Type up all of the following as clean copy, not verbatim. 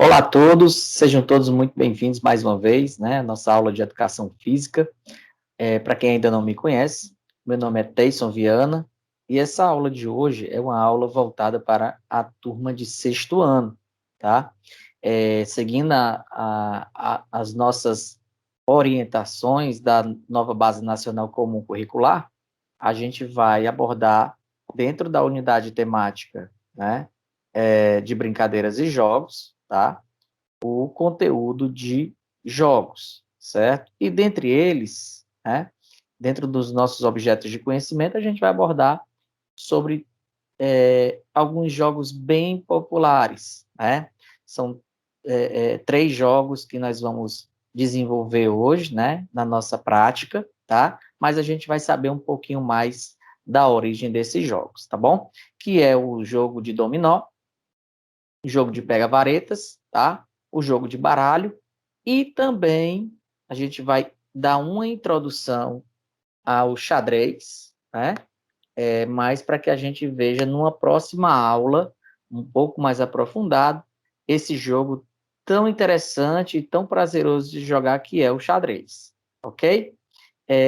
Olá a todos, sejam todos muito bem-vindos mais uma vez, né, à nossa aula de Educação Física. Para quem ainda não me conhece, meu nome é Teyson Viana, e essa aula de hoje é uma aula voltada para a turma de sexto ano, tá? Seguindo as nossas orientações da nova Base Nacional Comum Curricular, a gente vai abordar, dentro da unidade temática, né, de brincadeiras e jogos, tá? O conteúdo de jogos, certo? E dentre eles, né, dentro dos nossos objetos de conhecimento, a gente vai abordar sobre alguns jogos bem populares, né? São três jogos que nós vamos desenvolver hoje, né, na nossa prática, tá? Mas a gente vai saber um pouquinho mais da origem desses jogos, tá bom? Que é o jogo de dominó, o jogo de pega-varetas, tá? O jogo de baralho e também a gente vai dar uma introdução ao xadrez, né? Mas para que a gente veja numa próxima aula, um pouco mais aprofundado, esse jogo tão interessante e tão prazeroso de jogar que é o xadrez, ok?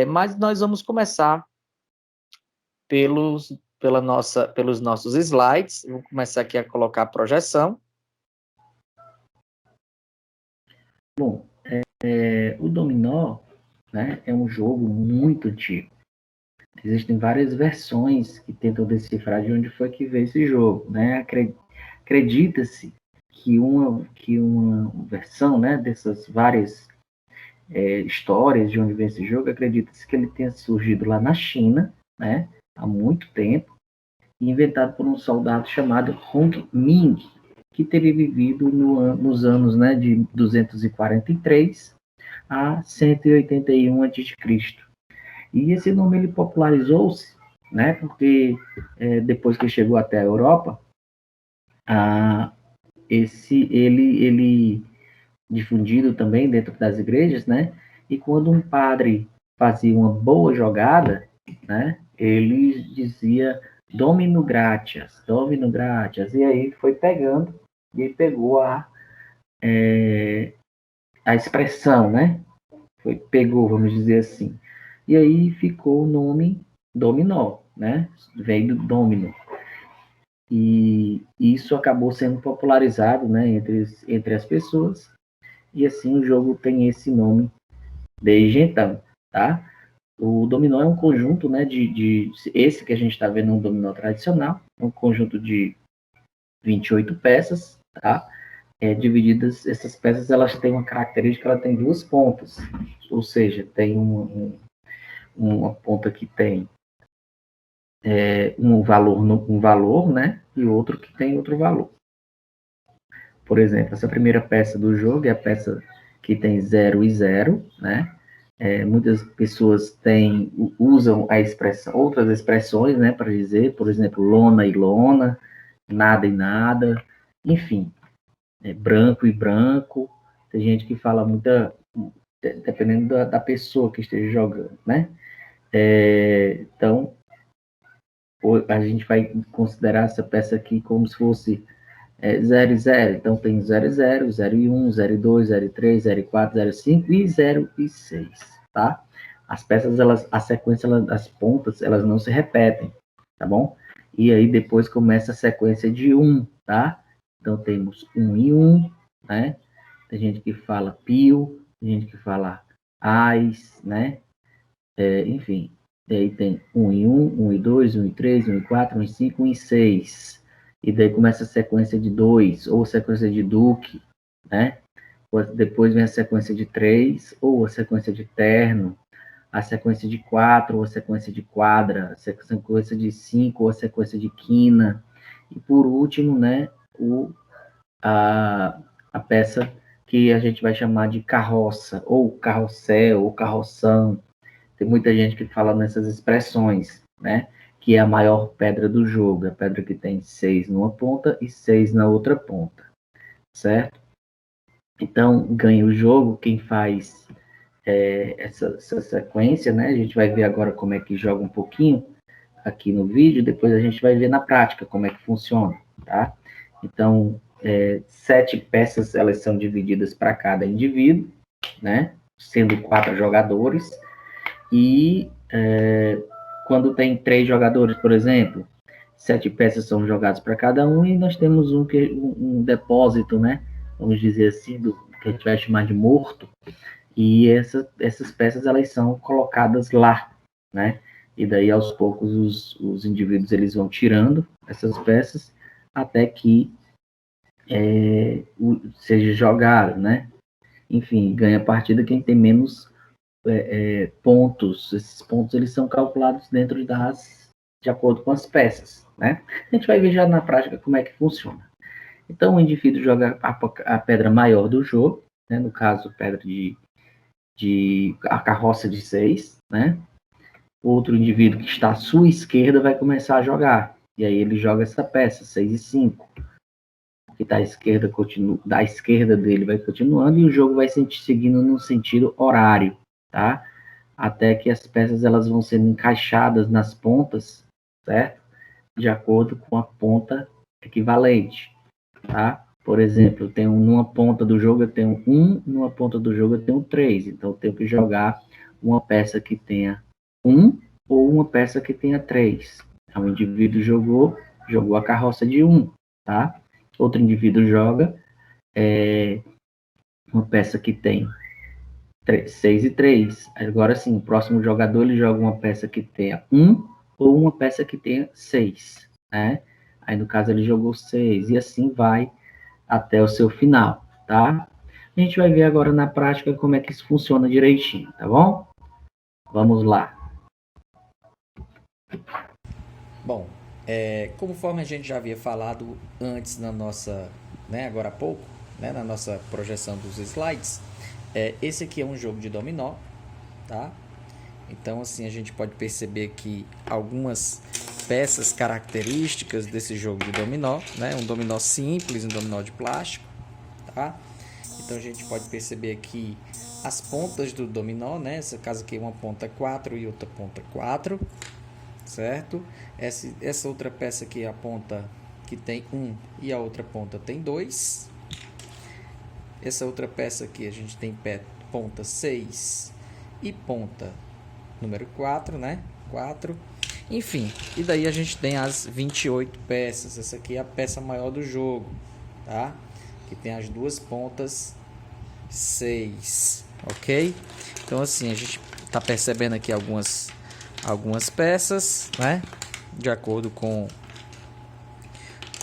Mas nós vamos começar pelos nossos slides. Vou começar aqui a colocar a projeção. Bom, o dominó, né, é um jogo muito antigo. Existem várias versões que tentam decifrar de onde foi que veio esse jogo, né? Acredita-se que uma versão, né, dessas várias histórias de onde vem esse jogo, acredita-se que ele tenha surgido lá na China, né, há muito tempo, e inventado por um soldado chamado Hong Ming, que teria vivido nos anos, né, de 243 a 181 a.C. E esse nome ele popularizou-se, né, porque depois que chegou até a Europa, ele difundido também dentro das igrejas, né, e quando um padre fazia uma boa jogada, né, ele dizia Domino gratias, e aí foi pegando, e pegou a expressão, né, pegou, vamos dizer assim. E aí ficou o nome dominó, né? Veio do domino. E isso acabou sendo popularizado, né, entre as pessoas. E assim o jogo tem esse nome desde então, tá? O dominó é um conjunto, né, esse que a gente está vendo é um dominó tradicional, é um conjunto de 28 peças, tá? Divididas, essas peças elas têm uma característica, ela tem duas pontas, ou seja, tem uma ponta que tem um valor, né, e outro que tem outro valor. Por exemplo, essa primeira peça do jogo é a peça que tem 0 e 0, né? Muitas pessoas usam outras expressões, né, para dizer, por exemplo, lona e lona, nada e nada, enfim, branco e branco. Tem gente que fala dependendo da pessoa que esteja jogando, né? Então, a gente vai considerar essa peça aqui como se fosse 0 e 0. Então, tem 0 e 0, 0 e 1, 0 e 2, 0 e 3, 0 e 4, 0 e 5 e 0 e 6, tá? As peças, a sequência, as pontas, elas não se repetem, tá bom? E aí, depois começa a sequência de 1, tá? Então, temos 1 e 1, né? Tem gente que fala pio, tem gente que fala ais, né? Enfim, daí tem 1 e 1, 1 e 2, 1 e 3, 1 e 4, 1 e 5, 1 e 6. E daí começa a sequência de 2, ou sequência de duque, né? Depois vem a sequência de 3, ou a sequência de terno, a sequência de 4, ou a sequência de quadra, a sequência de 5, ou a sequência de quina. E por último, né, a peça que a gente vai chamar de carroça, ou carrossel, ou carroção. Tem muita gente que fala nessas expressões, né? Que é a maior pedra do jogo, a pedra que tem 6 numa ponta e 6 na outra ponta, certo? Então, ganha o jogo quem faz essa sequência, né? A gente vai ver agora como é que joga um pouquinho aqui no vídeo, depois a gente vai ver na prática como é que funciona, tá? Então, 7 peças, elas são divididas para cada indivíduo, né? Sendo 4 jogadores. E quando tem 3 jogadores, por exemplo, 7 peças são jogadas para cada um, e nós temos um depósito, né? Vamos dizer assim, que a gente vai chamar de morto. E essas peças, elas são colocadas lá, né? E daí, aos poucos, os indivíduos, eles vão tirando essas peças até que seja jogado, né? Enfim, ganha a partida quem tem menos pontos. Esses pontos, eles são calculados dentro de acordo com as peças, né? A gente vai ver já na prática como é que funciona. Então, o indivíduo joga a pedra maior do jogo, né? No caso, pedra de a carroça de 6, né? Outro indivíduo que está à sua esquerda vai começar a jogar. E aí ele joga essa peça, 6 e 5. Que está à esquerda continua, da esquerda dele vai continuando, e o jogo vai seguindo no sentido horário, tá? Até que as peças, elas vão sendo encaixadas nas pontas, certo? De acordo com a ponta equivalente, tá? Por exemplo, numa ponta do jogo eu tenho 1, numa ponta do jogo eu tenho 3. Então eu tenho que jogar uma peça que tenha 1 ou uma peça que tenha 3. Então o indivíduo jogou a carroça de 1, tá? Outro indivíduo joga uma peça que tem 6 e 3. Agora sim, o próximo jogador, ele joga uma peça que tenha 1 ou uma peça que tenha 6, né? Aí no caso ele jogou 6, e assim vai até o seu final, tá? A gente vai ver agora na prática como é que isso funciona direitinho, tá bom? Vamos lá. Bom, conforme a gente já havia falado antes na nossa, né, agora há pouco, né, na nossa projeção dos slides, esse aqui é um jogo de dominó, tá? Então, assim, a gente pode perceber que algumas peças características desse jogo de dominó, né? Um dominó simples, um dominó de plástico, tá? Então, a gente pode perceber aqui as pontas do dominó, né? Essa casa aqui, uma ponta 4 e outra ponta 4, certo? Essa outra peça aqui é a ponta que tem 1 e a outra ponta tem 2. Essa outra peça aqui a gente tem ponta 6 e ponta número 4, né? 4. Enfim, e daí a gente tem as 28 peças. Essa aqui é a peça maior do jogo, tá? Que tem as duas pontas 6, ok? Então, assim, a gente tá percebendo aqui algumas peças, né? De acordo com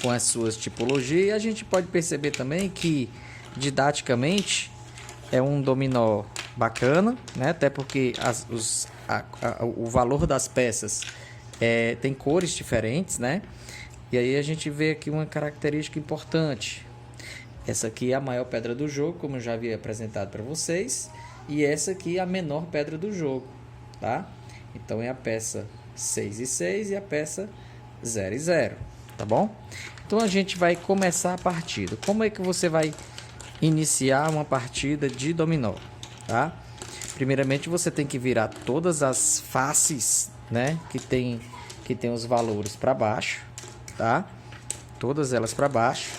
as suas tipologias. A gente pode perceber também que, didaticamente, é um dominó bacana, né? Até porque o valor das peças tem cores diferentes, né? E aí a gente vê aqui uma característica importante. Essa aqui é a maior pedra do jogo, como eu já havia apresentado para vocês, e essa aqui é a menor pedra do jogo, tá? Então é a peça 6 e 6 e a peça 0 e 0, tá bom? Então a gente vai começar a partida. Como é que você vai iniciar uma partida de dominó, tá? Primeiramente você tem que virar todas as faces, né, que tem os valores para baixo, tá? Todas elas para baixo.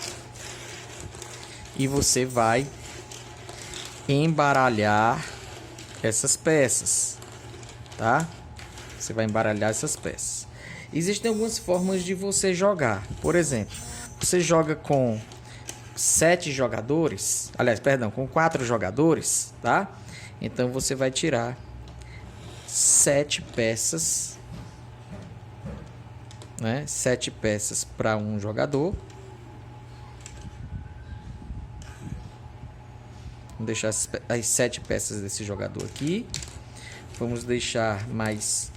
E você vai embaralhar essas peças, tá? Você vai embaralhar essas peças. Existem algumas formas de você jogar. Por exemplo, você joga com 7 jogadores, aliás, perdão, com 4 jogadores, tá? Então você vai tirar 7 peças, né? 7 peças para um jogador. Vamos deixar as 7 peças desse jogador aqui. Vamos tirar mais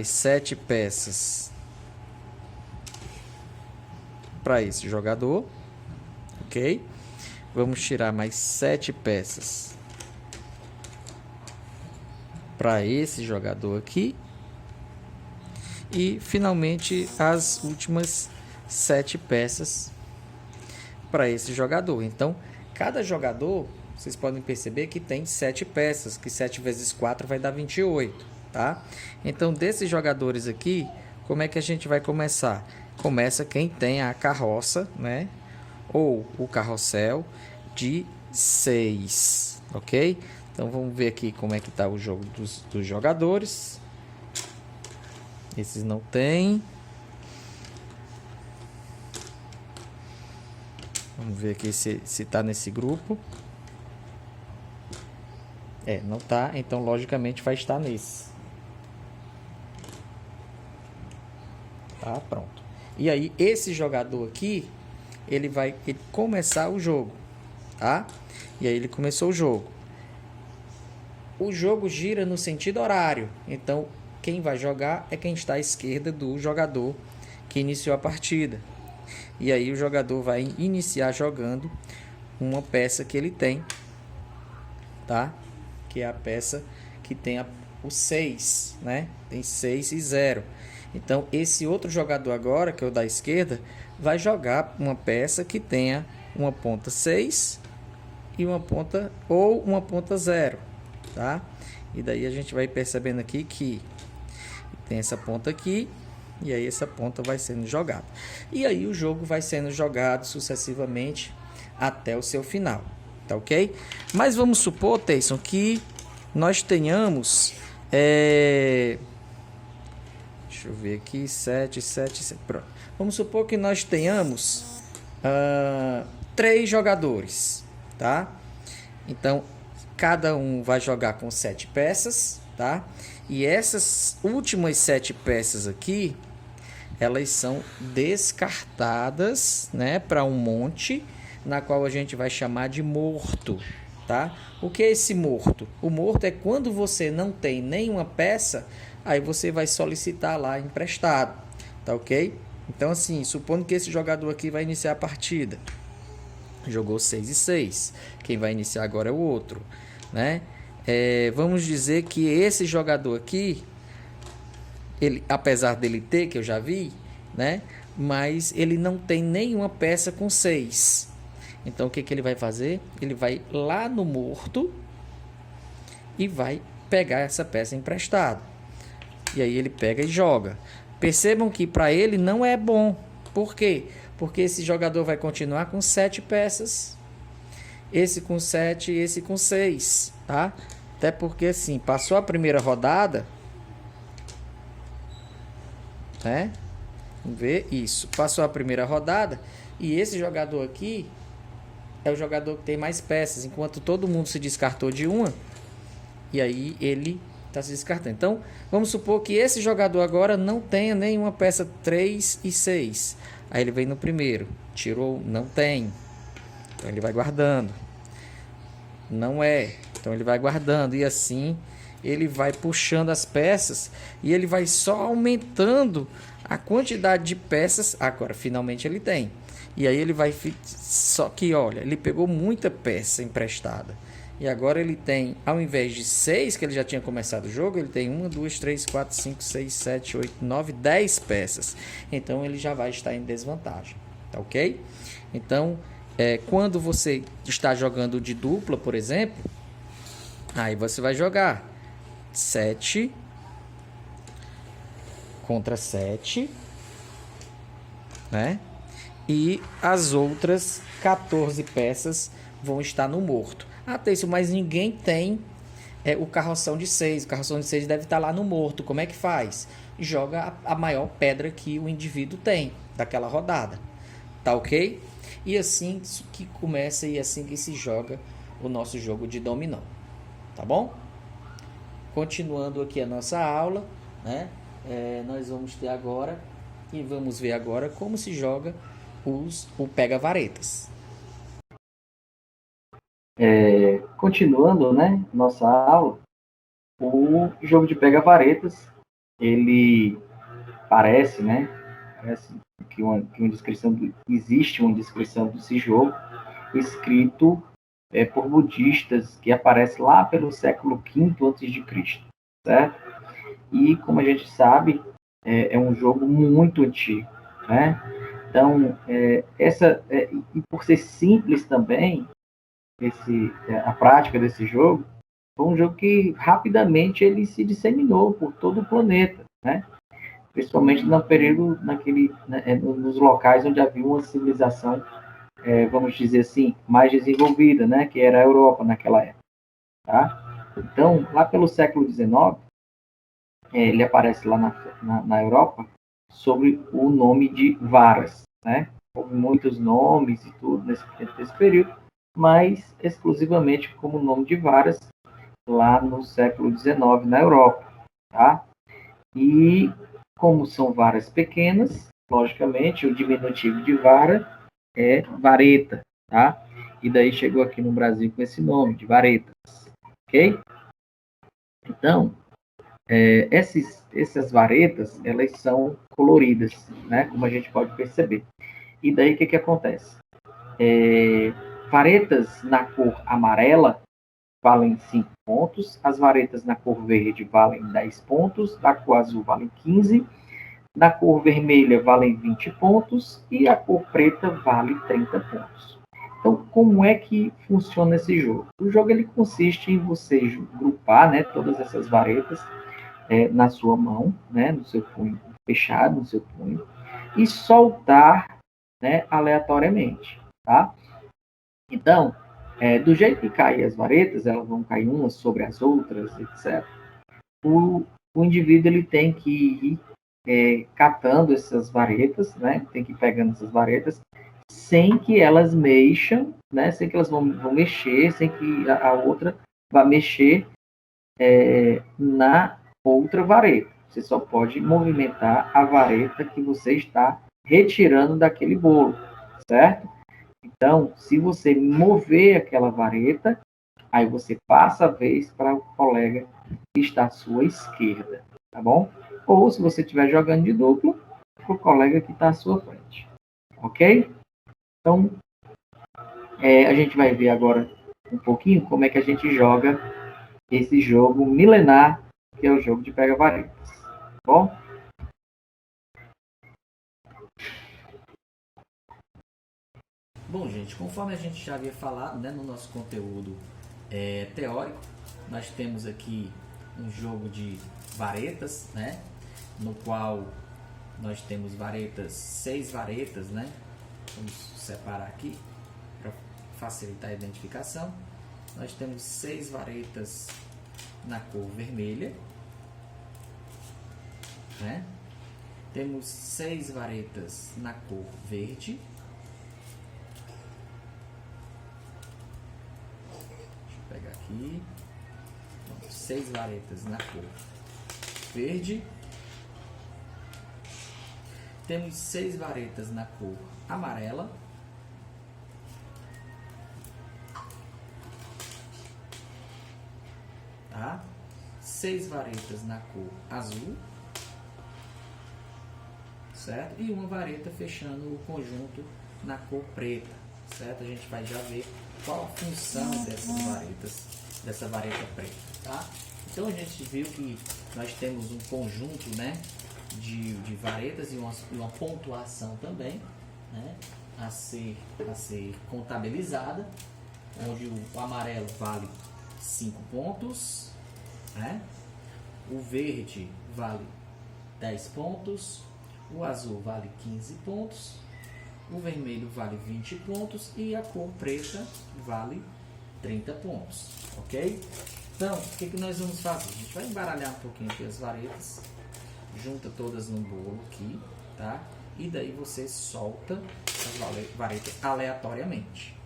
7 peças para esse jogador, ok? Vamos tirar mais 7 peças para esse jogador aqui. E finalmente as últimas 7 peças para esse jogador. Então, cada jogador, vocês podem perceber que tem 7 peças, que 7 vezes 4 vai dar 28, tá? Então, desses jogadores aqui, como é que a gente vai começar? Começa quem tem a carroça, né? ou o carrossel de 6, ok? Então vamos ver aqui como é que está o jogo dos jogadores. Esses não tem. Vamos ver aqui se está nesse grupo. Não tá, então logicamente vai estar nesse. Tá, pronto. E aí esse jogador aqui, ele vai começar o jogo, tá? E aí ele começou o jogo. O jogo gira no sentido horário, então quem vai jogar é quem está à esquerda do jogador que iniciou a partida. E aí o jogador vai iniciar jogando uma peça que ele tem, tá? Que é a peça que tem o 6, né? Tem 6 e 0. Então, esse outro jogador agora, que é o da esquerda, vai jogar uma peça que tenha uma ponta 6 e uma ponta 0, tá? E daí a gente vai percebendo aqui que tem essa ponta aqui, e aí essa ponta vai sendo jogada. E aí o jogo vai sendo jogado sucessivamente até o seu final, tá ok? Mas vamos supor, Tayson, que nós tenhamos... Deixa eu ver aqui, 7, pronto. Vamos supor que nós tenhamos 3 jogadores, tá? Então, cada um vai jogar com 7 peças, tá? E essas últimas 7 peças aqui, elas são descartadas, né, para um monte, na qual a gente vai chamar de morto, tá? O que é esse morto? O morto é quando você não tem nenhuma peça, aí você vai solicitar lá emprestado, tá ok? Então, assim, supondo que esse jogador aqui vai iniciar a partida, jogou 6 e 6, quem vai iniciar agora é o outro, né? Vamos dizer que esse jogador aqui, ele, apesar dele ter, que eu já vi, né? Mas ele não tem nenhuma peça com 6. Então, o que ele vai fazer? Ele vai lá no morto e vai pegar essa peça emprestada. E aí ele pega e joga. Percebam que para ele não é bom. Por quê? Porque esse jogador vai continuar com 7 peças. Esse com 7 e esse com 6, tá? Até porque, assim, passou a primeira rodada, né? Vamos ver isso. Passou a primeira rodada e esse jogador aqui é o jogador que tem mais peças, enquanto todo mundo se descartou de uma, e aí ele está se descartando. Então, vamos supor que esse jogador agora não tenha nenhuma peça 3 e 6. Aí ele vem no primeiro, tirou, não tem. Então ele vai guardando. Não é. Então ele vai guardando e assim ele vai puxando as peças e ele vai só aumentando a quantidade de peças. Agora finalmente ele tem. E aí ele vai... Só que olha, ele pegou muita peça emprestada. E agora ele tem, ao invés de 6 que ele já tinha começado o jogo, ele tem 1, 2, 3, 4, 5, 6, 7, 8, 9, 10 peças. Então ele já vai estar em desvantagem. Tá ok? Então, quando você está jogando de dupla, por exemplo, aí você vai jogar 7 contra 7, né? E as outras 14 peças vão estar no morto. Ah, Tayson, mas ninguém tem o carroção de 6. O carroção de 6 deve estar lá no morto. Como é que faz? Joga a maior pedra que o indivíduo tem daquela rodada. Tá ok? E assim que começa e assim que se joga o nosso jogo de dominó. Tá bom? Continuando aqui a nossa aula, né? Nós vamos ter agora e vamos ver agora como se joga o pega-varetas. Continuando, né, nossa aula, o jogo de pega-varetas, ele parece, né, que uma descrição existe uma descrição desse jogo escrito por budistas que aparece lá pelo século V a.C., certo? E como a gente sabe, é um jogo muito antigo, né? Então, e por ser simples também, a prática desse jogo, foi um jogo que rapidamente ele se disseminou por todo o planeta, né? Principalmente no período nos locais onde havia uma civilização vamos dizer assim, mais desenvolvida, né, que era a Europa naquela época. Tá? Então, lá pelo século XIX, ele aparece lá na Europa sob o nome de varas, né? Houve muitos nomes e tudo nesse período, mas exclusivamente como nome de varas lá no século XIX na Europa, tá? E como são varas pequenas, logicamente o diminutivo de vara é vareta, tá? E daí chegou aqui no Brasil com esse nome de varetas, ok? Então, essas varetas, elas são coloridas, né? Como a gente pode perceber. E daí o que acontece? Varetas na cor amarela valem 5 pontos, as varetas na cor verde valem 10 pontos, da cor azul valem 15, da cor vermelha valem 20 pontos e a cor preta vale 30 pontos. Então, como é que funciona esse jogo? O jogo ele consiste em você grupar, né, todas essas varetas na sua mão, né, no seu punho fechado, no seu punho, e soltar, né, aleatoriamente, tá? Então, do jeito que caem as varetas, elas vão cair umas sobre as outras, etc. O indivíduo ele tem que ir catando essas varetas, né? Tem que ir pegando essas varetas sem que elas mexam, né? Sem que elas vão mexer, sem que a outra vá mexer na outra vareta. Você só pode movimentar a vareta que você está retirando daquele bolo, certo? Então, se você mover aquela vareta, aí você passa a vez para o colega que está à sua esquerda, tá bom? Ou se você estiver jogando de duplo, para o colega que está à sua frente, ok? Então, a gente vai ver agora um pouquinho como é que a gente joga esse jogo milenar, que é o jogo de pega-varetas, tá bom? Bom, gente, conforme a gente já havia falado, né, no nosso conteúdo teórico, nós temos aqui um jogo de varetas, né, no qual nós temos varetas, 6 varetas, né? Vamos separar aqui para facilitar a identificação. Nós temos 6 varetas na cor vermelha, né? Temos 6 varetas na cor verde. Deixa eu pegar aqui. 6 varetas na cor verde. Temos 6 varetas na cor amarela. Tá? 6 varetas na cor azul. Certo? E uma vareta fechando o conjunto na cor preta. Certo? A gente vai já ver qual a função dessas varetas, dessa vareta preta. Tá? Então a gente viu que nós temos um conjunto, né, de varetas e uma pontuação também, né, a ser contabilizada, onde o amarelo vale 5 pontos, né, o verde vale 10 pontos, o azul vale 15 pontos, o vermelho vale 20 pontos e a cor preta vale 30 pontos, ok? Então, o que nós vamos fazer? A gente vai embaralhar um pouquinho aqui as varetas, junta todas no bolo aqui, tá? E daí você solta as varetas aleatoriamente,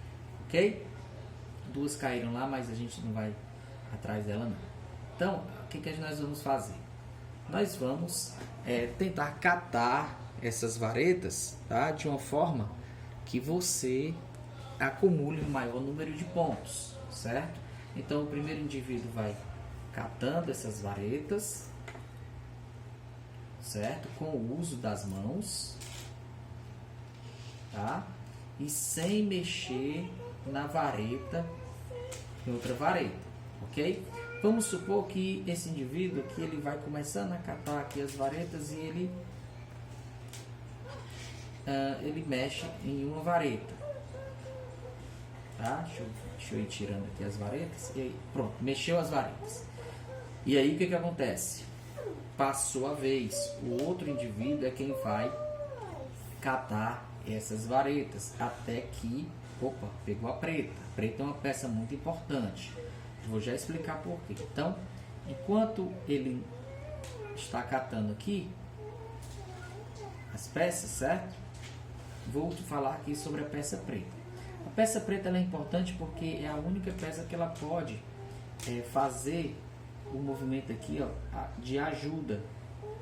ok? 2 caíram lá, mas a gente não vai atrás dela não. Então, o que nós vamos fazer? Nós vamos tentar catar essas varetas, tá? De uma forma que você acumule o maior número de pontos, certo? Então, o primeiro indivíduo vai catando essas varetas, certo? Com o uso das mãos, tá? E sem mexer na vareta, em outra vareta, ok? Vamos supor que esse indivíduo aqui, ele vai começando a catar aqui as varetas e ele mexe em uma vareta, tá? Deixa eu ir tirando aqui as varetas. E aí, pronto, mexeu as varetas. E aí, o que acontece? Passou a vez. O outro indivíduo é quem vai catar essas varetas até que... Opa, pegou a preta. A preta é uma peça muito importante. Vou já explicar por quê. Então, enquanto ele está catando aqui as peças, certo? Vou te falar aqui sobre a peça preta. A peça preta ela é importante porque é a única peça que ela pode fazer o movimento aqui, ó, de ajuda,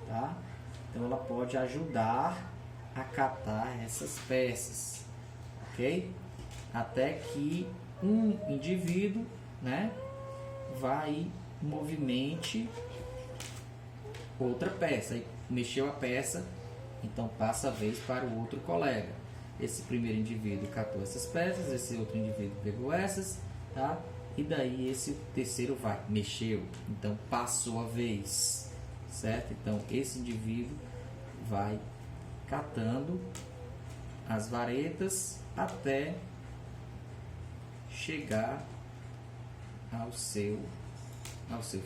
tá? Então ela pode ajudar a catar essas peças, ok? Até que um indivíduo, né, vai movimente outra peça. Aí mexeu a peça, então passa a vez para o outro colega. Esse primeiro indivíduo catou essas peças, esse outro indivíduo pegou essas, tá? E daí esse terceiro vai, mexeu, então passou a vez, certo? Então esse indivíduo vai catando as varetas até chegar ao seu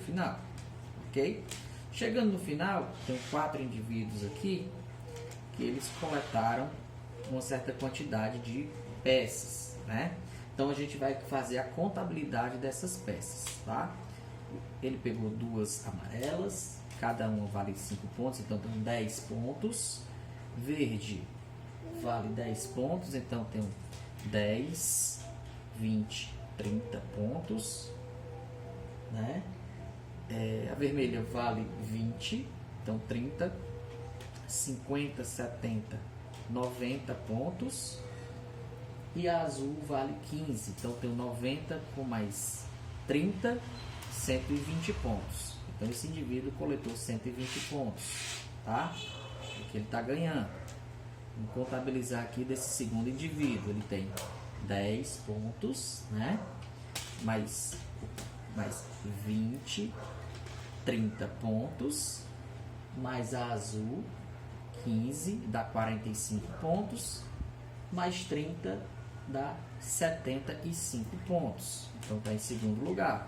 final, ok? Chegando no final, tem 4 indivíduos aqui que eles coletaram uma certa quantidade de peças, né? Então a gente vai fazer a contabilidade dessas peças, tá? Ele pegou 2 amarelas, cada uma vale 5 pontos, então tem 10 pontos. Verde vale 10 pontos, então tem 10, 20, 30 pontos, né? A vermelha vale 20, então 30, 50, 70, 90 pontos. E a azul vale 15, então tem 90 com mais 30, 120 pontos. Então esse indivíduo coletou 120 pontos, tá? O que ele está ganhando. Vamos contabilizar aqui desse segundo indivíduo. Ele tem 10 pontos, né? Mais 20, 30 pontos, mais a azul, 15, dá 45 pontos, mais 30 dá 75 pontos. Então está em segundo lugar,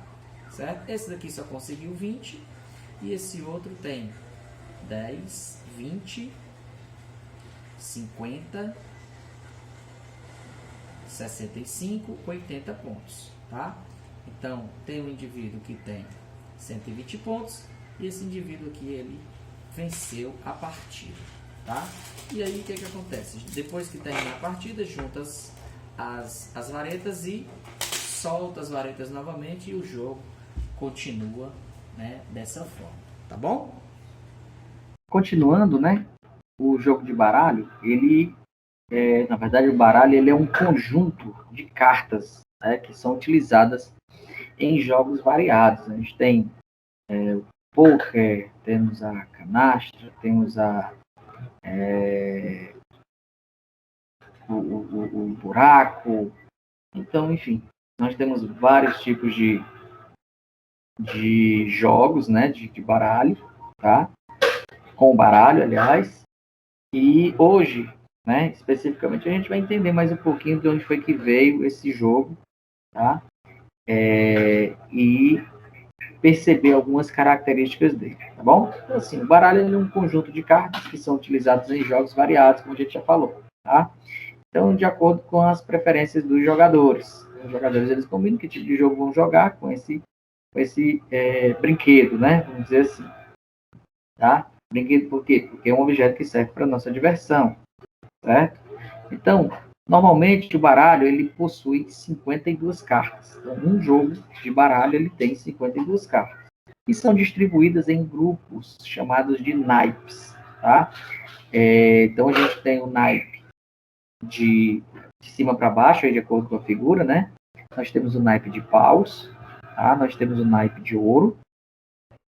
certo? Esse daqui só conseguiu 20 e esse outro tem 10, 20, 50, 65, 80 pontos, tá? Então tem um indivíduo que tem 120 pontos e esse indivíduo aqui ele venceu a partida, tá? E aí o que acontece? Depois que termina a partida, junta as varetas e solta as varetas novamente e o jogo continua, né, dessa forma, tá bom? Continuando, né? O jogo de baralho, ele na verdade o baralho ele é um conjunto de cartas, né, que são utilizadas em jogos variados. A gente tem o poker, temos a canastra, temos o buraco. Então, enfim, nós temos vários tipos de jogos, né, de baralho, tá? Com baralho, aliás. E hoje, né, especificamente, a gente vai entender mais um pouquinho de onde foi que veio esse jogo, tá? E perceber algumas características dele, tá bom? Então, assim, o baralho é um conjunto de cartas que são utilizados em jogos variados, como a gente já falou, tá? Então, de acordo com as preferências dos jogadores. Os jogadores, eles combinam que tipo de jogo vão jogar com esse brinquedo, né? Vamos dizer assim, tá? Brinquedo por quê? Porque é um objeto que serve para nossa diversão, certo? Então, normalmente o baralho ele possui 52 cartas. Então, um jogo de baralho ele tem 52 cartas. E são distribuídas em grupos chamados de naipes, tá? Então, a gente tem o naipe de cima para baixo, aí de acordo com a figura, né? Nós temos o naipe de paus, tá? Nós temos o naipe de ouro,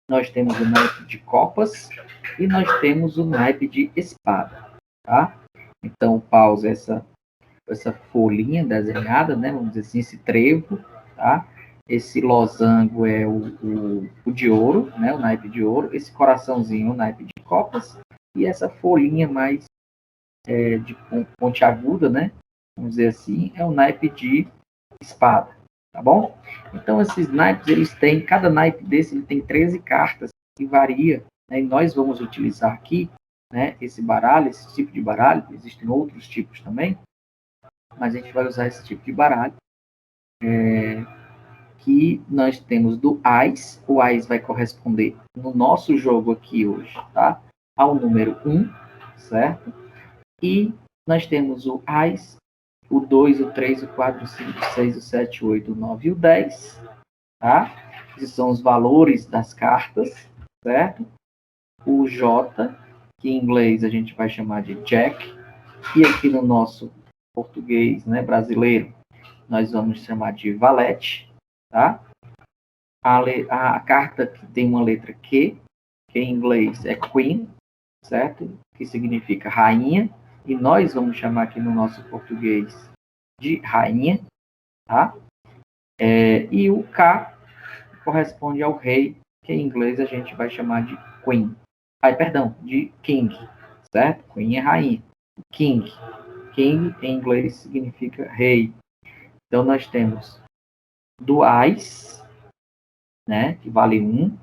nós temos o naipe de copas e nós temos o naipe de espada, tá? Então, o paus é essa folhinha desenhada, né? Vamos dizer assim, esse trevo, tá? Esse losango é o de ouro, né? O naipe de ouro. Esse coraçãozinho, o naipe de copas. E essa folhinha mais de pontiaguda, né? Vamos dizer assim, é o naipe de espada, tá bom? Então, esses naipes, cada naipe desse, ele tem 13 cartas, que varia, né? E nós vamos utilizar aqui, né, esse baralho, esse tipo de baralho. Existem outros tipos também, mas a gente vai usar esse tipo de baralho. Que nós temos do AIS. O AIS vai corresponder no nosso jogo aqui hoje, tá? Ao número 1, certo? E nós temos o AIS, o 2, o 3, o 4, o 5, o 6, o 7, o 8, o 9 e o 10, tá? Esses são os valores das cartas, certo? O J, que em inglês a gente vai chamar de Jack, e aqui no nosso português, né, brasileiro, nós vamos chamar de Valete, tá? A carta que tem uma letra Q, que em inglês é Queen, certo? Que significa rainha, e nós vamos chamar aqui no nosso português de rainha, tá? E o K corresponde ao rei, que em inglês a gente vai chamar de Queen. De King, certo? Queen é rainha. King. King em inglês significa rei. Então nós temos do AIS, né, que vale 1,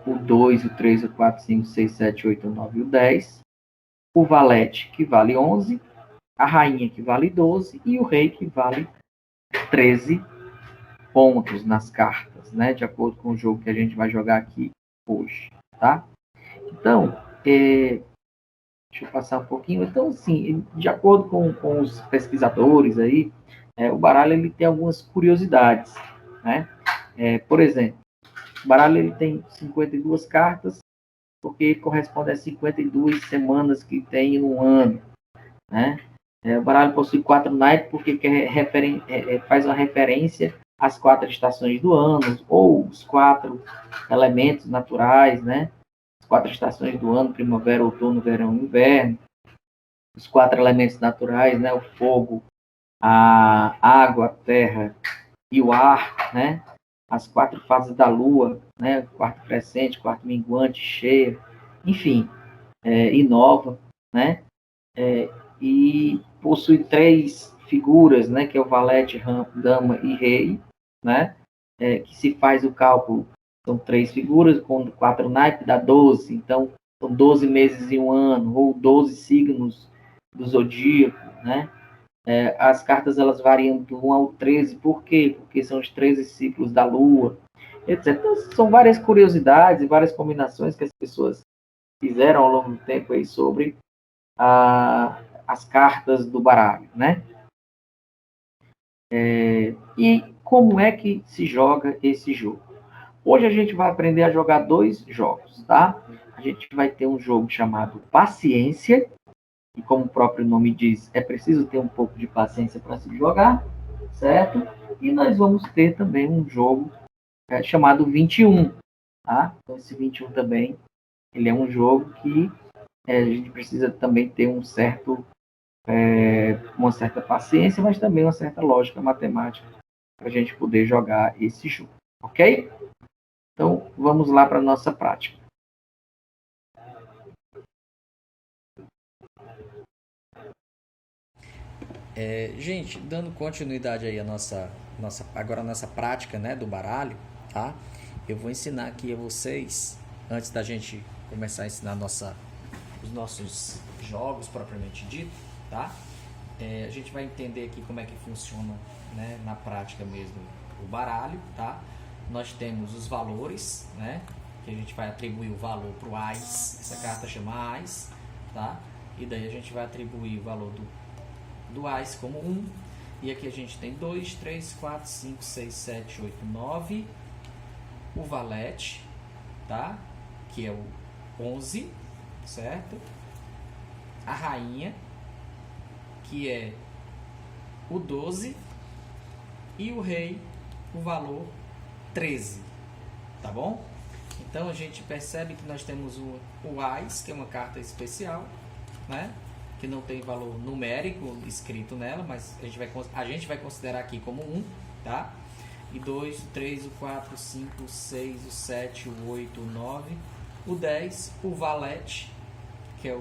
o 2, o 3, o 4, 5, 6, 7, 8, o 9 e o 10, o valete, que vale 11, a rainha, que vale 12, e o rei, que vale 13 pontos nas cartas, né, de acordo com o jogo que a gente vai jogar aqui hoje, tá? Então, deixa eu passar um pouquinho. Então, assim, de acordo com os pesquisadores aí, o baralho ele tem algumas curiosidades, né? Por exemplo, o baralho ele tem 52 cartas, porque corresponde a 52 semanas que tem no ano, né? O baralho possui 4 naipes, porque faz uma referência às 4 estações do ano, ou os 4 elementos naturais, né? As 4 estações do ano, primavera, outono, verão e inverno. Os 4 elementos naturais, né? O fogo, a água, a terra e o ar, né? As 4 fases da lua, né? Quarto crescente, quarto minguante, cheia, enfim, inova, né? E possui 3 figuras, né? Que é o valete, dama e rei, né? Que se faz o cálculo, são 3 figuras, com 4 naipes dá 12, então são 12 meses em um ano, ou 12 signos do zodíaco, né? As cartas elas variam do 1 ao 13, por quê? Porque são os 13 ciclos da Lua, etc. Então, são várias curiosidades e várias combinações que as pessoas fizeram ao longo do tempo aí sobre as cartas do baralho, né? E como é que se joga esse jogo? Hoje a gente vai aprender a jogar 2 jogos, tá? A gente vai ter um jogo chamado Paciência, e como o próprio nome diz, é preciso ter um pouco de paciência para se jogar, certo? E nós vamos ter também um jogo chamado 21, tá? Então esse 21 também, ele é um jogo que a gente precisa também ter uma certa paciência, mas também uma certa lógica matemática para a gente poder jogar esse jogo, ok? Então vamos lá para a nossa prática. Gente, dando continuidade aí agora a nossa prática, né, do baralho, tá? Eu vou ensinar aqui a vocês, antes da gente começar a ensinar os nossos jogos propriamente dito, tá? A gente vai entender aqui como é que funciona, né, na prática mesmo o baralho, tá? Nós temos os valores, né, que a gente vai atribuir o valor para o AIS, essa carta chama AIS, tá? E daí a gente vai atribuir o valor do AIS como 1, e aqui a gente tem 2, 3, 4, 5, 6, 7, 8, 9, o valete, tá? Que é o 11, certo? A rainha, que é o 12, e o rei, o valor 13, tá bom? Então a gente percebe que nós temos o AIS, que é uma carta especial, né? Que não tem valor numérico escrito nela, mas a gente vai considerar aqui como 1, tá? E 2, 3, o 4, o 5, o 6, o 7, o 8, o 9, o 10, o valete, que é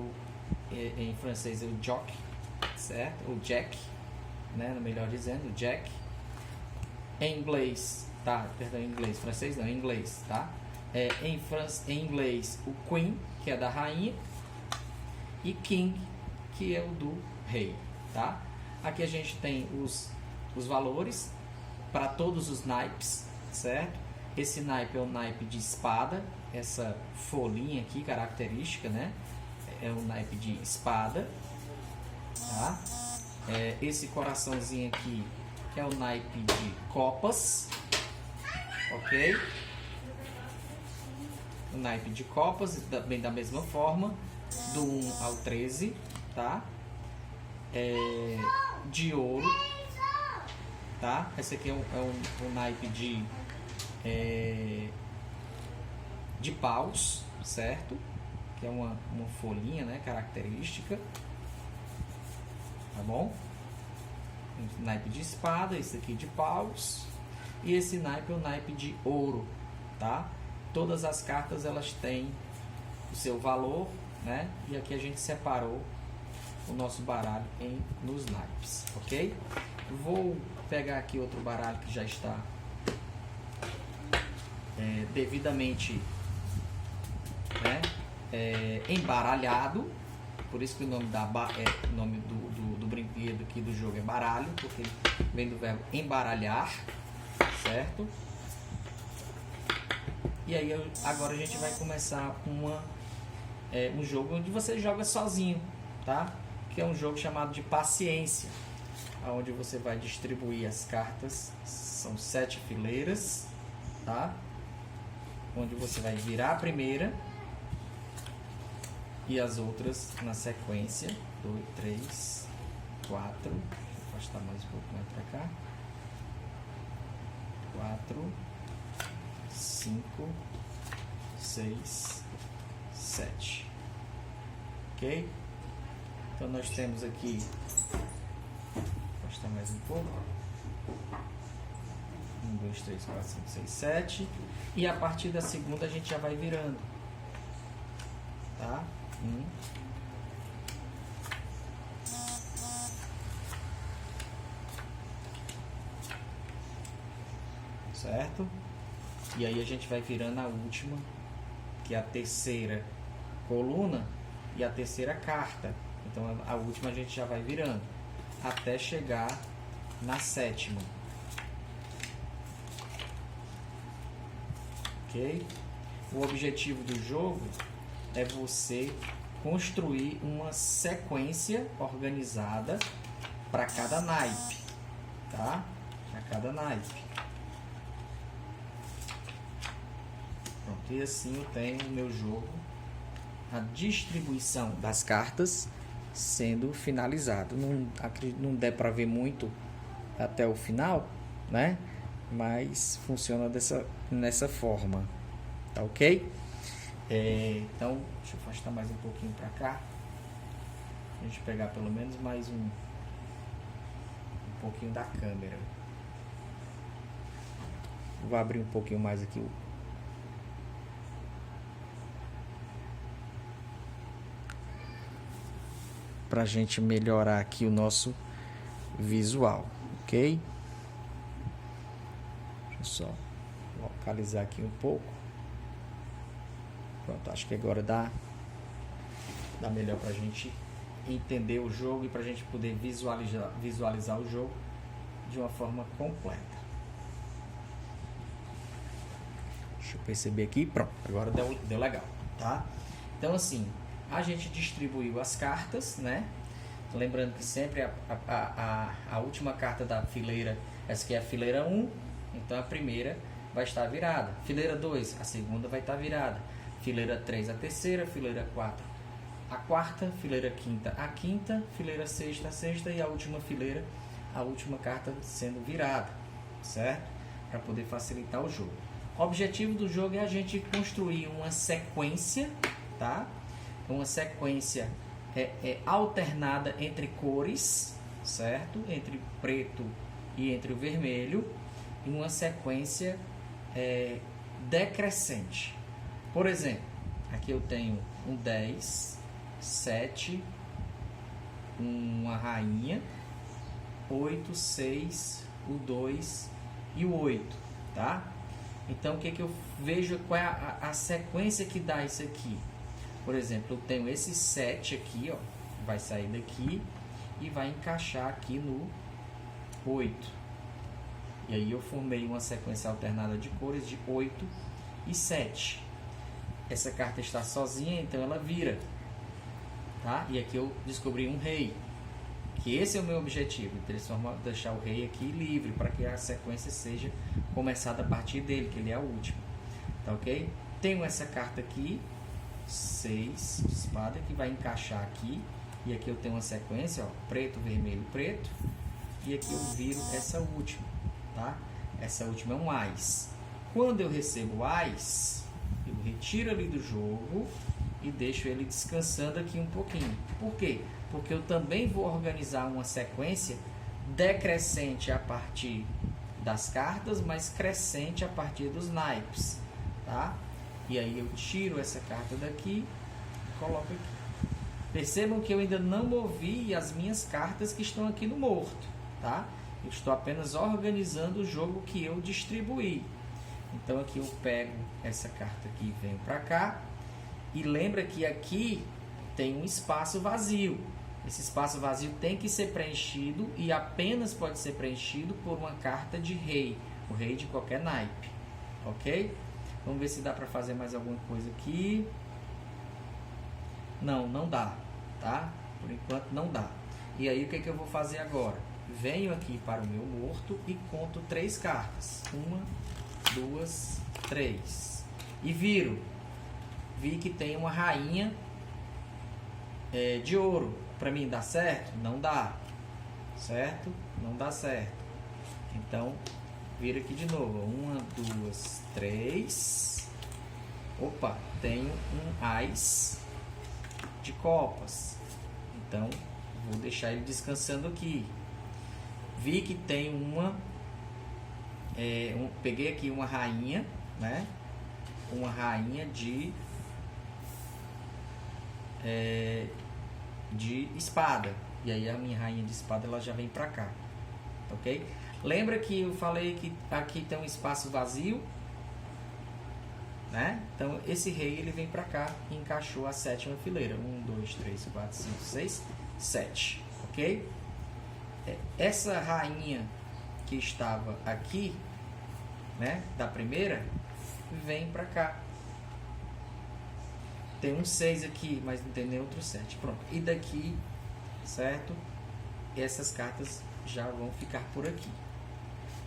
em francês é o jock, certo? O jack, né? Melhor dizendo, o jack. Em inglês, tá? Perdão, em inglês, francês não, em inglês, tá? Em inglês, o queen, que é da rainha. e King, que é o do rei, tá? Aqui a gente tem os valores para todos os naipes, certo? Esse naipe é o naipe de espada, essa folhinha aqui característica, né? É o naipe de espada, tá? Esse coraçãozinho aqui é o naipe de copas, ok? O naipe de copas, bem da mesma forma, do 1 ao 13, tá? De ouro, tá? Esse aqui é um naipe de paus, certo? Que é uma folhinha, né, característica, tá bom? Um naipe de espada, esse aqui de paus, e esse naipe é o naipe de ouro, tá? Todas as cartas elas têm o seu valor, né? E aqui a gente separou o nosso baralho nos naipes, ok? Vou pegar aqui outro baralho que já está devidamente, né, embaralhado, por isso que o nome o nome do brinquedo aqui do jogo é baralho, porque ele vem do verbo embaralhar, certo? E aí agora a gente vai começar um jogo onde você joga sozinho, tá? Que é um jogo chamado de paciência, onde você vai distribuir as cartas, são 7 fileiras, tá? Onde você vai virar a primeira e as outras na sequência, 2, 3, 4, deixa eu afastar mais um pouco mais para cá, 4, 5, 6, 7, ok? Então nós temos aqui, vou afastar mais um pouco, 1, 2, 3, 4, 5, 6, 7, e a partir da segunda a gente já vai virando, tá? 1, certo? E aí a gente vai virando a última, que é a terceira coluna e a terceira carta. Então a última a gente já vai virando até chegar na sétima, ok? O objetivo do jogo é você construir uma sequência organizada para cada naipe, tá? Para cada naipe. Pronto, e assim eu tenho o meu jogo, a distribuição das cartas sendo finalizado. Não der para ver muito até o final, né? Mas funciona nessa forma, tá ok? Então, deixa eu afastar mais um pouquinho para cá, a gente pegar pelo menos mais um pouquinho da câmera. Vou abrir um pouquinho mais aqui para a gente melhorar aqui o nosso visual, ok? Deixa eu só localizar aqui um pouco. Pronto, acho que agora dá melhor para a gente entender o jogo e para a gente poder visualizar o jogo de uma forma completa. Deixa eu perceber aqui, pronto, agora deu legal, tá? Então assim, a gente distribuiu as cartas, né? Lembrando que sempre a última carta da fileira, essa aqui é a fileira 1, então a primeira vai estar virada. Fileira 2, a segunda vai estar virada. Fileira 3, a terceira. Fileira 4, a quarta. Fileira quinta, a quinta. Fileira sexta, a sexta. E a última fileira, a última carta sendo virada, certo? Para poder facilitar o jogo. O objetivo do jogo é a gente construir uma sequência, tá? Uma sequência alternada entre cores, certo? Entre preto e entre o vermelho, e uma sequência decrescente. Por exemplo, aqui eu tenho um 10, 7, uma rainha, 8, 6, o 2 e o 8, tá? Então, o que eu vejo, qual é a sequência que dá isso aqui? Por exemplo, eu tenho esse 7 aqui, ó, vai sair daqui e vai encaixar aqui no 8. E aí eu formei uma sequência alternada de cores de 8 e 7. Essa carta está sozinha, então ela vira. Tá? E aqui eu descobri um rei. Que esse é o meu objetivo, deixar o rei aqui livre, para que a sequência seja começada a partir dele, que ele é o último. Tá ok? Tenho essa carta aqui, 6 de espada, que vai encaixar aqui. E aqui eu tenho uma sequência, ó, preto, vermelho, preto. E aqui eu viro essa última, tá? Essa última é um ás. Quando eu recebo ás, eu retiro ali do jogo e deixo ele descansando aqui um pouquinho. Por quê? Porque eu também vou organizar uma sequência decrescente a partir das cartas, mas crescente a partir dos naipes, tá? E aí eu tiro essa carta daqui e coloco aqui. Percebam que eu ainda não movi as minhas cartas que estão aqui no morto, tá? Eu estou apenas organizando o jogo que eu distribuí. Então aqui eu pego essa carta aqui e venho para cá. E lembra que aqui tem um espaço vazio. Esse espaço vazio tem que ser preenchido e apenas pode ser preenchido por uma carta de rei, o rei de qualquer naipe, ok? Vamos ver se dá para fazer mais alguma coisa aqui. Não, não dá, tá? Por enquanto não dá. E aí o que eu vou fazer agora? Venho aqui para o meu morto e conto 3 cartas. 1, 2, 3. E viro. Vi que tem uma rainha de ouro. Para mim dá certo? Não dá. Certo? Não dá certo. Então, vira aqui de novo. 1, 2, 3. Opa, tenho um ás de copas. Então, vou deixar ele descansando aqui. Vi que tem peguei aqui uma rainha, né? Uma rainha de espada. E aí a minha rainha de espada ela já vem pra cá, ok? Lembra que eu falei que aqui tem um espaço vazio, né? Então esse rei ele vem pra cá e encaixou a 7ª fileira. 1, 2, 3, 4, 5, 6, 7, ok? Essa rainha que estava aqui, né? Da primeira, vem pra cá. Tem um 6 aqui, mas não tem nem outro 7. Pronto. E daqui, certo? Essas cartas já vão ficar por aqui.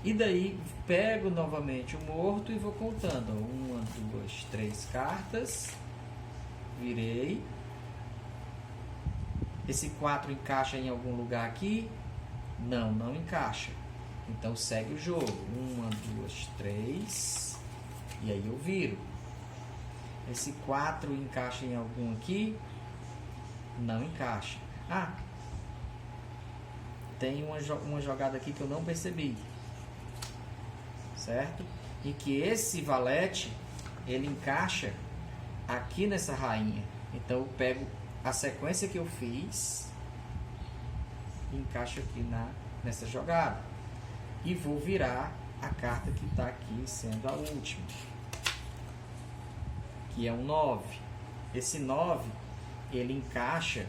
E daí, pego novamente o morto e vou contando. 1, 2, 3 cartas. Virei. Esse 4 encaixa em algum lugar aqui? Não, não encaixa. Então, segue o jogo. 1, 2, 3. E aí eu viro. Esse 4 encaixa em algum aqui? Não encaixa. Ah, tem uma jogada aqui que eu não percebi. Certo? E que esse valete, ele encaixa aqui nessa rainha. Então eu pego a sequência que eu fiz e encaixo aqui nessa jogada. E vou virar a carta que está aqui sendo a última, que é um 9. Esse 9, ele encaixa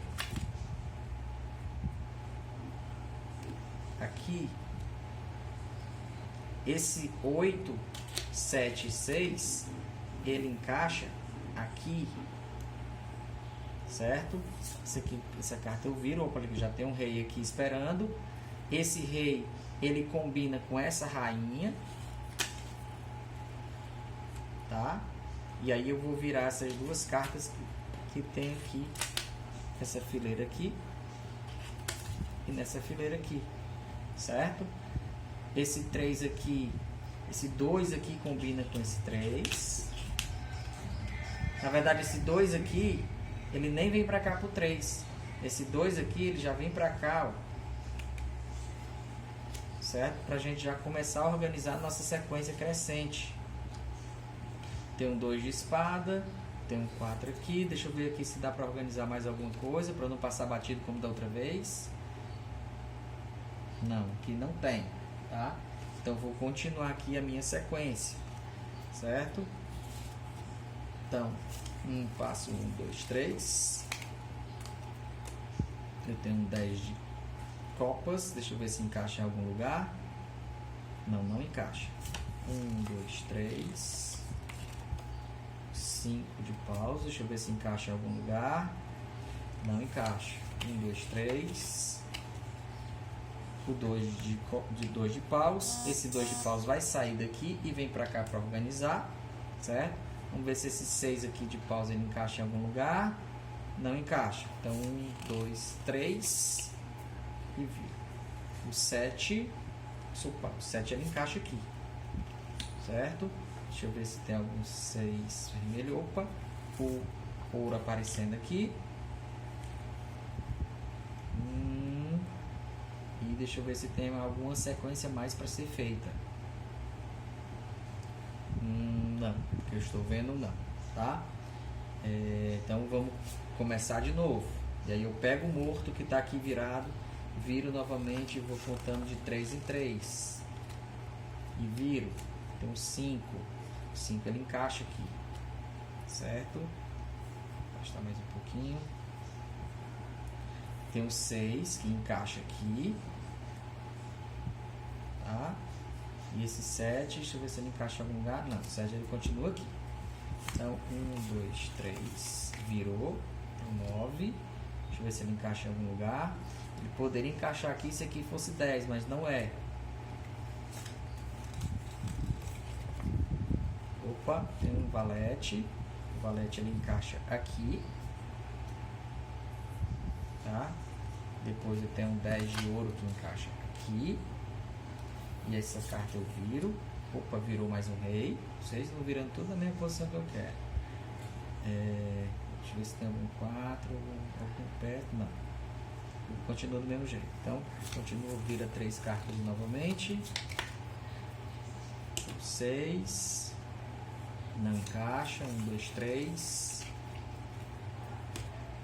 aqui. Esse 8, 7 e 6, ele encaixa aqui. Certo? Essa carta eu viro. Opa, já tem um rei aqui esperando. Esse rei, ele combina com essa rainha. Tá? E aí eu vou virar essas duas cartas que tem aqui, essa fileira aqui e nessa fileira aqui, certo? Esse 3 aqui, esse 2 aqui combina com esse 3. Na verdade, esse 2 aqui, ele nem vem pra cá pro 3. Esse 2 aqui, ele já vem pra cá, ó. Certo? Pra gente já começar a organizar a nossa sequência crescente. Tem um 2 de espada, tem um 4 aqui. Deixa eu ver aqui se dá para organizar mais alguma coisa, para não passar batido como da outra vez. Não, aqui não tem, tá? Então vou continuar aqui a minha sequência, certo? Então, Passo 1, 2, 3. Eu tenho 10 de copas. Deixa eu ver se encaixa em algum lugar. Não encaixa. 1, 2, 3. 5 de paus. Deixa eu ver se encaixa em algum lugar. Não encaixa. 1, 2, 3. O 2 de paus. Esse 2 de paus vai sair daqui e vem para cá para organizar, certo? Vamos ver se esse 6 aqui de paus ele encaixa em algum lugar. Não encaixa. Então 1, 2, 3 e vira. O 7, o 7 ele encaixa aqui, certo? Deixa eu ver se tem algum 6 vermelho. Opa, o ouro aparecendo aqui. E deixa eu ver se tem alguma sequência mais para ser feita. Não, que eu estou vendo não, tá? Então vamos começar de novo. E aí eu pego o morto que está aqui virado, viro novamente e vou contando de 3 em 3. E viro. Então 5. 5 ele encaixa aqui, certo? Vou afastar mais um pouquinho. Tem o 6 que encaixa aqui, tá? E esse 7, deixa eu ver se ele encaixa em algum lugar. Não, o 7 ele continua aqui. Então 1, 2, 3, virou. Então 9. Deixa eu ver se ele encaixa em algum lugar. Ele poderia encaixar aqui se aqui fosse 10, mas não é. Opa, tem um valete. O valete ele encaixa aqui, tá? Depois eu tenho um 10 de ouro que encaixa aqui. E essa carta eu viro. Opa, virou mais um rei. Vocês estão virando tudo na mesma posição que eu quero. Deixa eu ver se tem algum 4, algum perto. Não. Continua do mesmo jeito. Então, continua, vira 3 cartas novamente. 6. Não encaixa. 1, 2, 3.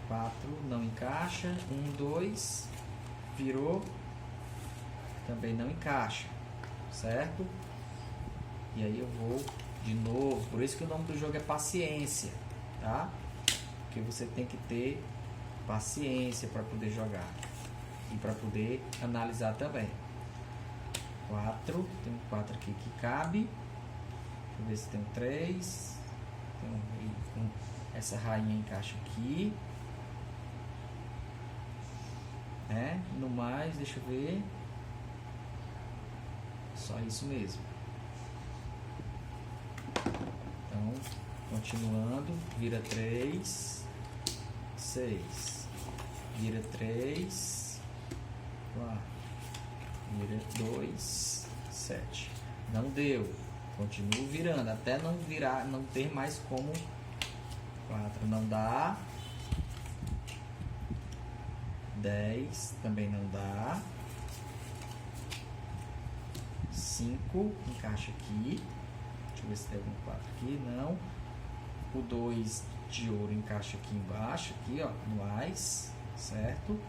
4. Não encaixa. 1, 2. Virou. Também não encaixa. Certo? E aí eu vou de novo. Por isso que o nome do jogo é paciência, tá? Porque você tem que ter paciência para poder jogar e para poder analisar também. 4, tem um 4 aqui que cabe. Deixa eu ver se tem um 3. Tem essa rainha encaixa aqui. No mais, deixa eu ver. Só isso mesmo. Então, continuando, vira 3, 6, vira 3, 4, vira 2, 7. Não deu. Continuo virando até não virar, não ter mais como. 4 não dá. 10 também não dá. 5 encaixa aqui. Deixa eu ver se tem algum 4 aqui. Não. O 2 de ouro encaixa aqui embaixo, aqui, ó, no ás, certo?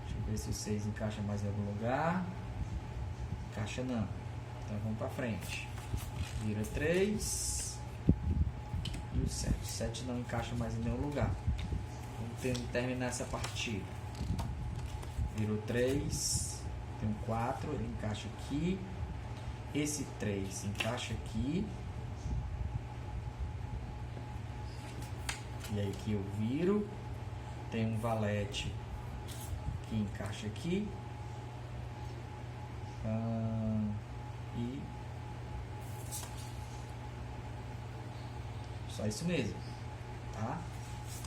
Deixa eu ver se o 6 encaixa mais em algum lugar. Encaixa não. Então vamos para frente. Vira 3 e o 7. O 7 não encaixa mais em nenhum lugar. Vamos terminar essa partida. Virou 3. Tem um 4, ele encaixa aqui. Esse 3 encaixa aqui. E aí aqui eu viro. Tem um valete que encaixa aqui. E só isso mesmo, tá?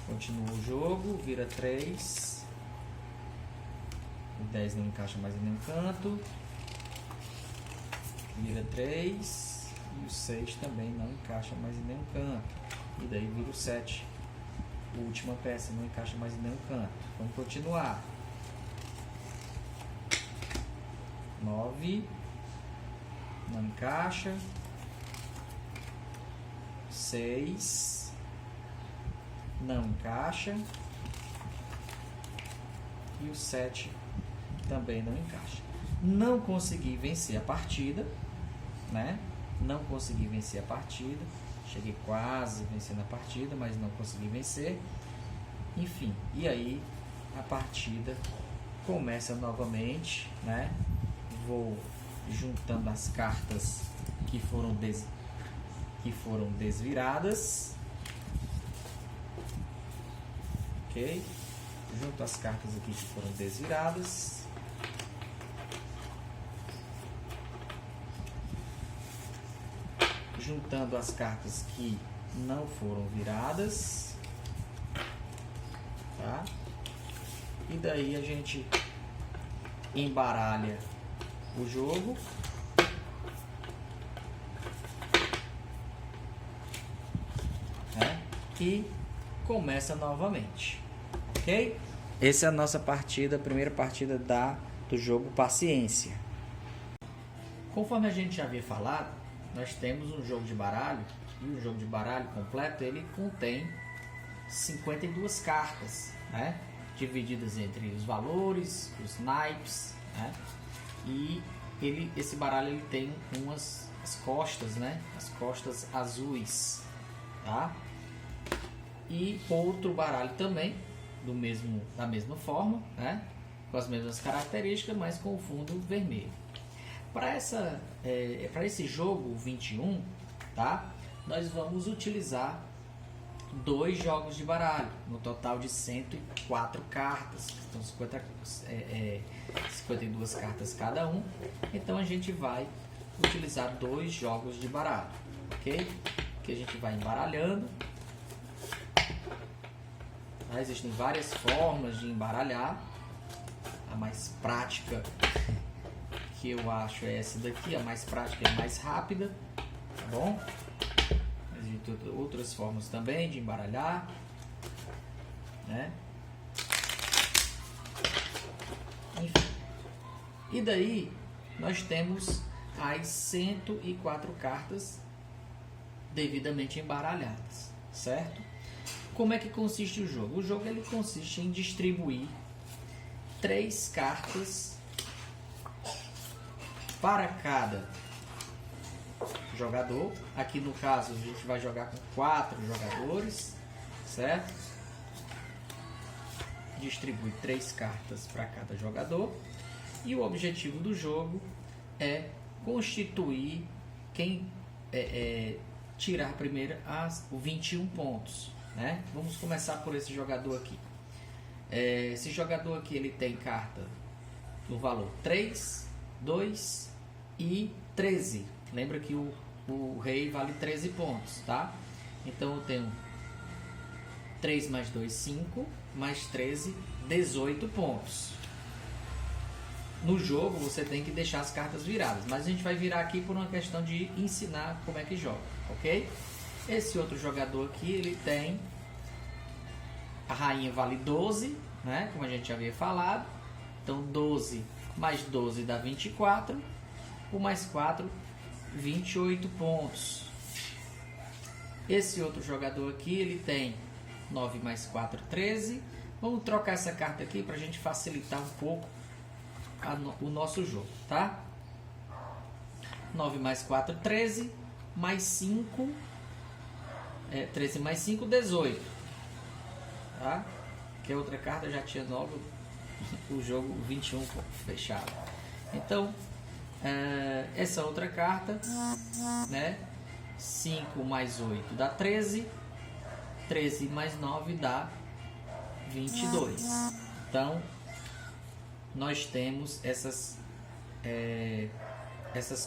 Continua o jogo, vira 3. O 10 não encaixa mais em nenhum canto. Vira 3. E o 6 também não encaixa mais em nenhum canto. E daí vira o 7. A última peça não encaixa mais em nenhum canto. Vamos continuar. 9. Não encaixa. 6. Não encaixa. E o 7 também não encaixa. Não consegui vencer a partida, né? Não consegui vencer a partida. Cheguei quase vencendo a partida, mas não consegui vencer. Enfim, e aí a partida começa novamente, né? Vou juntando as cartas que foram desviradas. Ok? Junto as cartas aqui que foram desviradas. Juntando as cartas que não foram viradas. Tá? E daí a gente embaralha o jogo. Né? E começa novamente. Ok? Essa é a nossa partida, a primeira partida do jogo Paciência. Conforme a gente já havia falado, nós temos um jogo de baralho, e o jogo de baralho completo, ele contém 52 cartas, né? Divididas entre os valores, os naipes, né? E esse baralho ele tem as costas, né? As costas azuis, tá? E outro baralho também da mesma forma, né? Com as mesmas características, mas com o fundo vermelho. Para esse jogo 21, tá? Nós vamos utilizar 2 jogos de baralho, no total de 104 cartas. Então 52 cartas cada um. Então a gente vai utilizar 2 jogos de baralho, ok? Que a gente vai embaralhando. Existem várias formas de embaralhar. A mais prática que eu acho é essa daqui, a mais prática e a mais rápida, tá bom? Existem outras formas também de embaralhar, né? Enfim. E daí nós temos as 104 cartas devidamente embaralhadas, certo? Como é que consiste o jogo? O jogo ele consiste em distribuir 3 cartas para cada jogador. Aqui no caso a gente vai jogar com 4 jogadores, certo? Distribui 3 cartas para cada jogador. E o objetivo do jogo é constituir quem tirar primeiro os 21 pontos. Né? Vamos começar por esse jogador aqui. Esse jogador aqui ele tem carta no valor 3, 2 e 13. Lembra que o rei vale 13 pontos, tá? Então eu tenho 3 mais 2, 5, mais 13, 18 pontos. No jogo você tem que deixar as cartas viradas, mas a gente vai virar aqui por uma questão de ensinar como é que joga, ok? Esse outro jogador aqui, ele tem a rainha vale 12, né? Como a gente já havia falado. Então 12 mais 12 dá 24. O mais 4, 28 pontos. Esse outro jogador aqui, ele tem 9 mais 4, 13. Vamos trocar essa carta aqui para a gente facilitar um pouco o nosso jogo, tá? 9 mais 4, 13. Mais 5... 13 mais 5, 18. Tá? Que a outra carta já tinha logo o jogo 21 fechado. Então, essa outra carta, né? 5 mais 8 dá 13. 13 mais 9 dá 22. Então, nós temos esses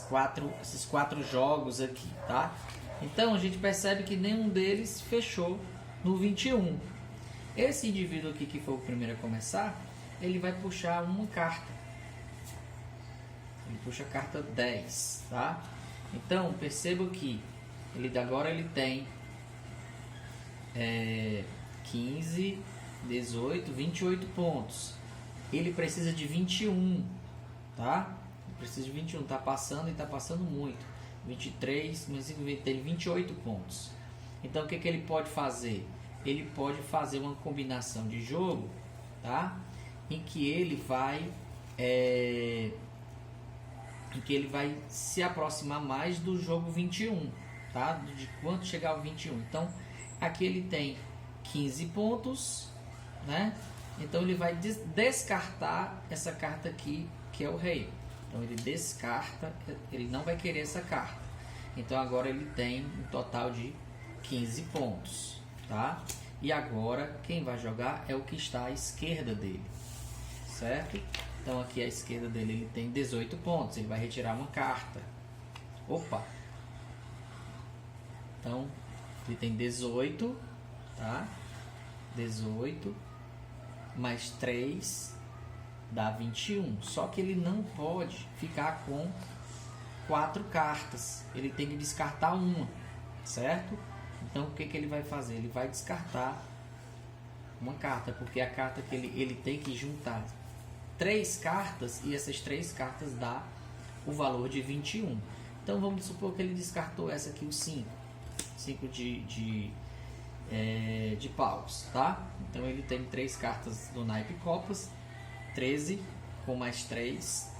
4 jogos aqui, tá? Então a gente percebe que nenhum deles fechou no 21. Esse indivíduo aqui que foi o primeiro a começar, ele vai puxar uma carta. Ele puxa a carta 10, tá? Então perceba que agora ele tem 15, 18, 28 pontos. Ele precisa de 21, tá? Ele precisa de 21, tá passando e tá passando muito. 23, mas ele tem 28 pontos. Então o que ele pode fazer? Ele pode fazer uma combinação de jogo, tá? Em que ele vai se aproximar mais do jogo 21, tá? De quanto chegar ao 21. Então, aqui ele tem 15 pontos, né? Então, ele vai descartar essa carta aqui, que é o rei. Então, ele descarta, ele não vai querer essa carta. Então, agora ele tem um total de 15 pontos, tá? E agora, quem vai jogar é o que está à esquerda dele, certo? Então, aqui à esquerda dele ele tem 18 pontos, ele vai retirar uma carta. Opa! Então, ele tem 18, tá? 18 mais 3 dá 21. Só que ele não pode ficar com 4 cartas. Ele tem que descartar uma, certo? Então, o que ele vai fazer? Ele vai descartar uma carta, porque a carta que ele tem que juntar 3 cartas, e essas 3 cartas dá o valor de 21. Então, vamos supor que ele descartou essa aqui, o 5. 5 de paus, tá? Então, ele tem 3 cartas do naipe copas, 13 com mais 3,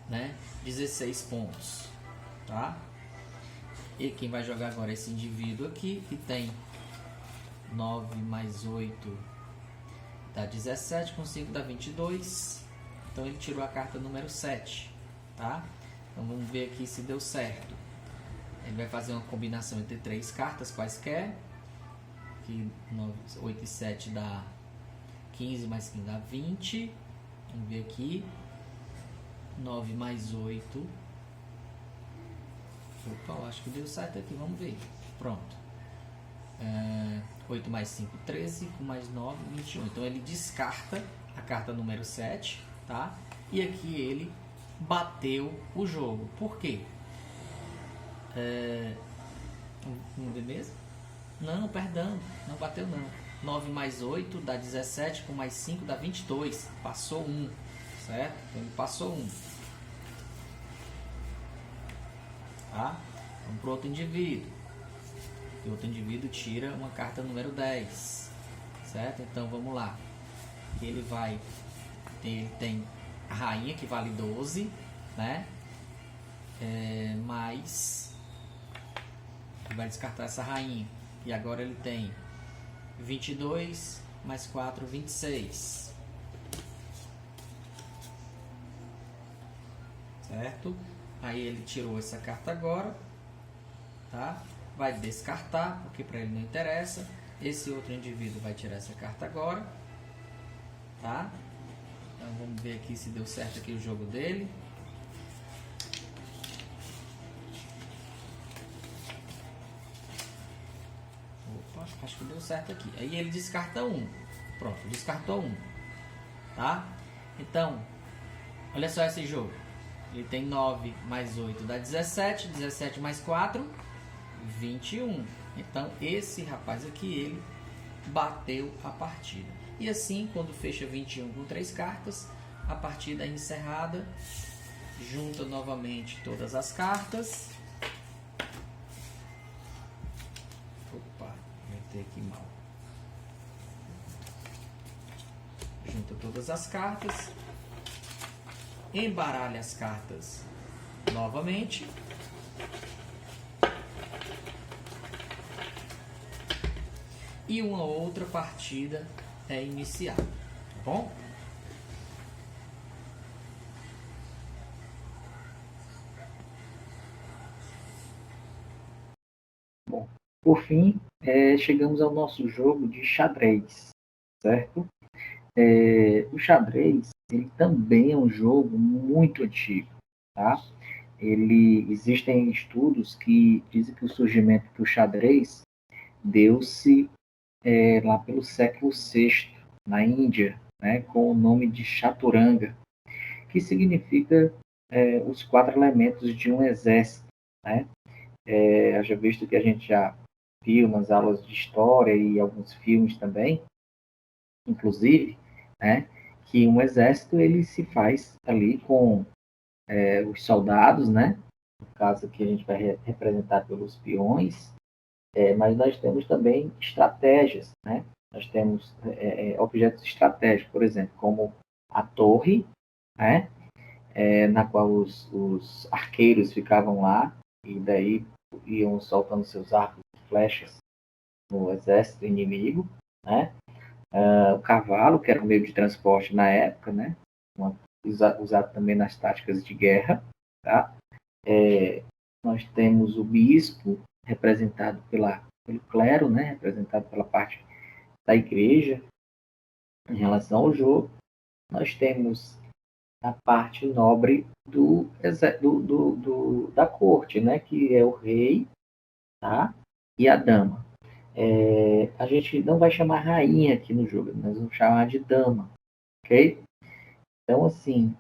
né? 16 pontos, tá? E quem vai jogar agora é esse indivíduo aqui, que tem 9 mais 8 dá 17, com 5 dá 22. Então ele tirou a carta número 7, tá? Então vamos ver aqui se deu certo. Ele vai fazer uma combinação entre 3 cartas quaisquer. Aqui 9, 8 e 7 dá 15, mais 15 dá 20. Vamos ver aqui. 9 mais 8. Opa, eu acho que deu certo aqui, vamos ver. Pronto. 8 mais 5, 13, com mais 9, 21. Então ele descarta a carta número 7, tá? E aqui ele bateu o jogo. Por quê? Vamos ver mesmo? Não, perdão, não bateu não. 9 mais 8 dá 17, com mais 5 dá 22. Passou 1, certo? Então ele passou 1. Tá? Vamos para outro indivíduo. E outro indivíduo tira uma carta número 10, certo? Então vamos lá. Ele tem a rainha que vale 12, né? Mais ele vai descartar essa rainha. E agora ele tem 22 mais 4, 26. Certo? Aí ele tirou essa carta agora, tá? Vai descartar, porque para ele não interessa. Esse outro indivíduo vai tirar essa carta agora, tá? Então vamos ver aqui se deu certo aqui o jogo dele. Opa, acho que deu certo aqui. Aí ele descarta 1. Pronto, descartou 1, tá? Então, olha só esse jogo. Ele tem 9 mais 8 dá 17, 17 mais 4, 21. Então, esse rapaz aqui, ele bateu a partida. E assim, quando fecha 21 com 3 cartas, a partida é encerrada. Junta novamente todas as cartas. Opa, meter aqui mal. Junta todas as cartas. Embaralha as cartas novamente. E uma outra partida é iniciada, tá bom? Bom, por fim, chegamos ao nosso jogo de xadrez, certo? O xadrez, ele também é um jogo muito antigo, tá? Existem estudos que dizem que o surgimento do xadrez deu-se lá pelo século VI, na Índia, né, com o nome de chaturanga, que significa os 4 elementos de um exército, né? Haja visto que a gente já viu nas aulas de história e alguns filmes também, inclusive, né, que um exército ele se faz ali com os soldados, né? No caso aqui a gente vai representar pelos peões, mas nós temos também estratégias, né? Nós temos objetos estratégicos, por exemplo, como a torre, né? Na qual os arqueiros ficavam lá, e daí iam soltando seus arcos e flechas no exército inimigo, né? O cavalo, que era um meio de transporte na época, né? Usado também nas táticas de guerra, tá? Nós temos o bispo, representado pelo clero, né? Representado pela parte da igreja em relação ao jogo. Nós temos a parte nobre da corte, né? Que é o rei, tá? E a dama. A gente não vai chamar rainha aqui no jogo, nós vamos chamar de dama, ok? Então, assim,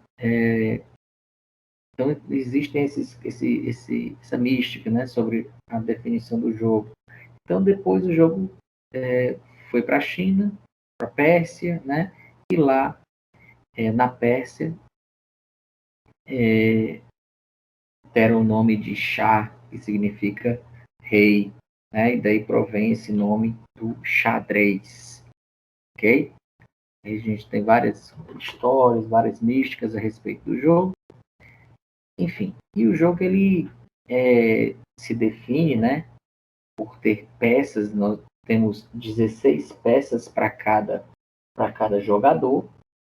então existem essa mística, né? Sobre a definição do jogo. Então, depois o jogo foi para a China, para a Pérsia, né? E lá, na Pérsia, deram o nome de Shah, que significa rei, né? E daí provém esse nome do xadrez, ok? A gente tem várias histórias, várias místicas a respeito do jogo. Enfim, e o jogo ele se define, né? Por ter peças, nós temos 16 peças para cada jogador,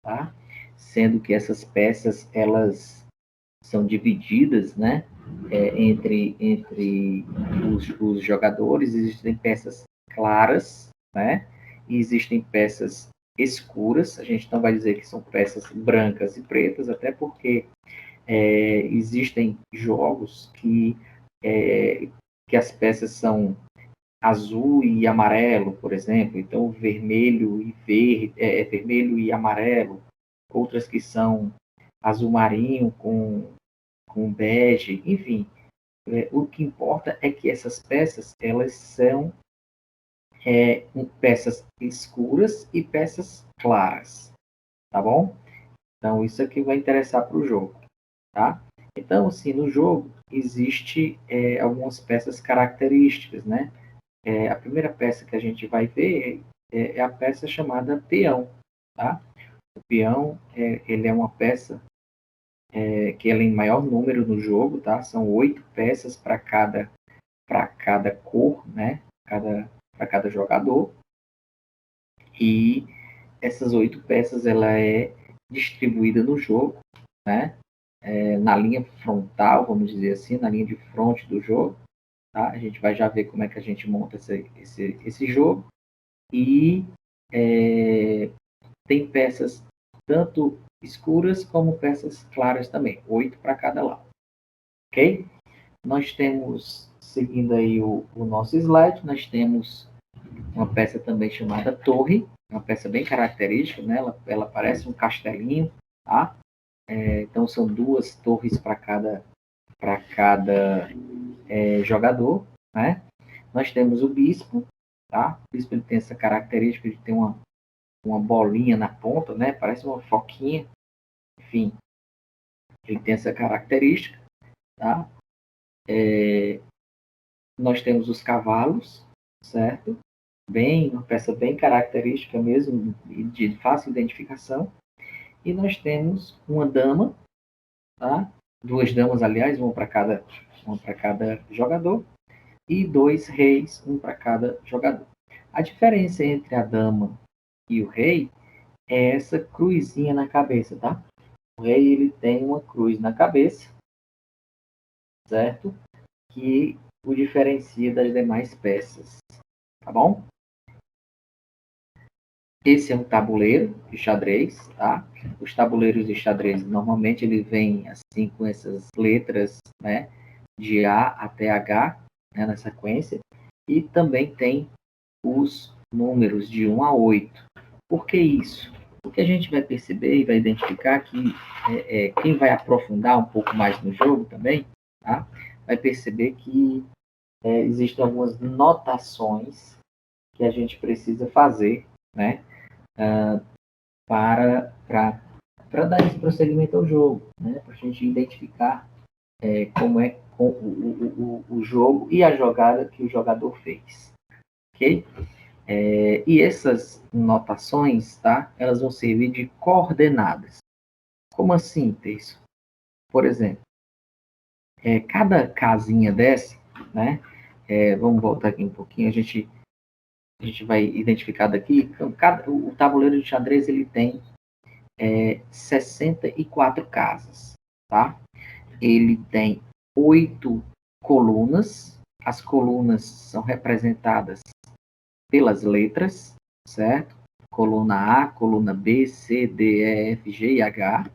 tá? Sendo que essas peças elas são divididas, né? Entre os jogadores. Existem peças claras, né? E existem peças escuras. A gente não vai dizer que são peças brancas e pretas, até porque existem jogos que as peças são azul e amarelo, por exemplo. Então, vermelho e verde, vermelho e amarelo. Outras que são azul marinho com bege, enfim. O que importa é que essas peças, elas são peças escuras e peças claras, tá bom? Então, isso aqui vai interessar para o jogo, tá? Então, assim, no jogo, existe algumas peças características, né? A primeira peça que a gente vai ver é a peça chamada peão, tá? O peão, ele é uma peça que ela é em maior número no jogo, tá? São 8 peças para cada cor, né? Para cada jogador. E essas 8 peças ela é distribuída no jogo, né? Na linha frontal, vamos dizer assim, na linha de fronte do jogo, tá? A gente vai já ver como é que a gente monta esse jogo. E tem peças tanto escuras como peças claras também, 8 para cada lado, ok? Nós temos, seguindo aí o nosso slide, nós temos uma peça também chamada torre, uma peça bem característica, né? Ela parece um castelinho, tá? Então são 2 torres para cada jogador, né? Nós temos o bispo, tá? O bispo ele tem essa característica de ter uma bolinha na ponta, né? Parece uma foquinha. Enfim, ele tem essa característica, tá? Nós temos os cavalos, certo? Uma peça bem característica mesmo, de fácil identificação. E nós temos uma dama, tá? 2 damas, aliás, uma para cada jogador. E 2 reis, um para cada jogador. A diferença entre a dama e o rei é essa cruzinha na cabeça, tá? O rei ele tem uma cruz na cabeça, certo? Que o diferencia das demais peças, tá bom? Esse é um tabuleiro de xadrez, tá? Os tabuleiros de xadrez normalmente ele vem assim com essas letras, né? De A até H, né, na sequência, e também tem os números de 1 a 8. Por que isso? Porque a gente vai perceber e vai identificar que quem vai aprofundar um pouco mais no jogo também, tá? Vai perceber que existem algumas notações que a gente precisa fazer, né? Para dar esse prosseguimento ao jogo, né? Para a gente identificar como é o jogo e a jogada que o jogador fez, ok? E essas notações, tá? Elas vão servir de coordenadas. Como assim, Terço? Por exemplo, cada casinha dessa, né? Vamos voltar aqui um pouquinho, a gente vai identificar daqui. Então, o tabuleiro de xadrez ele tem 64 casas, tá? Ele tem 8 colunas. As colunas são representadas pelas letras, certo? Coluna A, coluna B, C, D, E, F, G e H.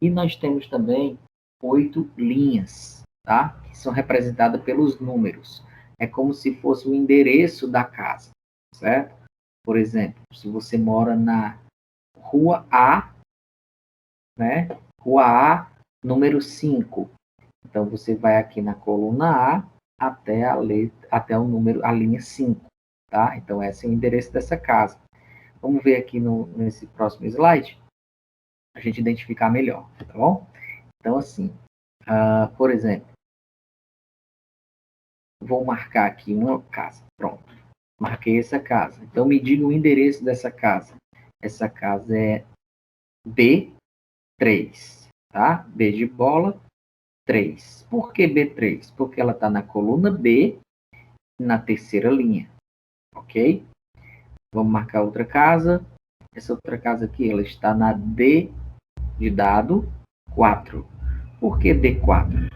E nós temos também 8 linhas, tá? Que são representadas pelos números. É como se fosse o endereço da casa, certo? Por exemplo, se você mora na Rua A, né? Rua A, número 5. Então, você vai aqui na coluna A até o número, a linha 5, tá? Então, esse é o endereço dessa casa. Vamos ver aqui nesse próximo slide, a gente identificar melhor, tá bom? Então, assim, por exemplo, vou marcar aqui uma casa. Pronto, marquei essa casa. Então, me diga o endereço dessa casa. Essa casa é B3, tá? B de bola, 3. Por que B3? Porque ela está na coluna B, na terceira linha, ok? Vamos marcar outra casa. Essa outra casa aqui, ela está na D de dado 4. Por que D4?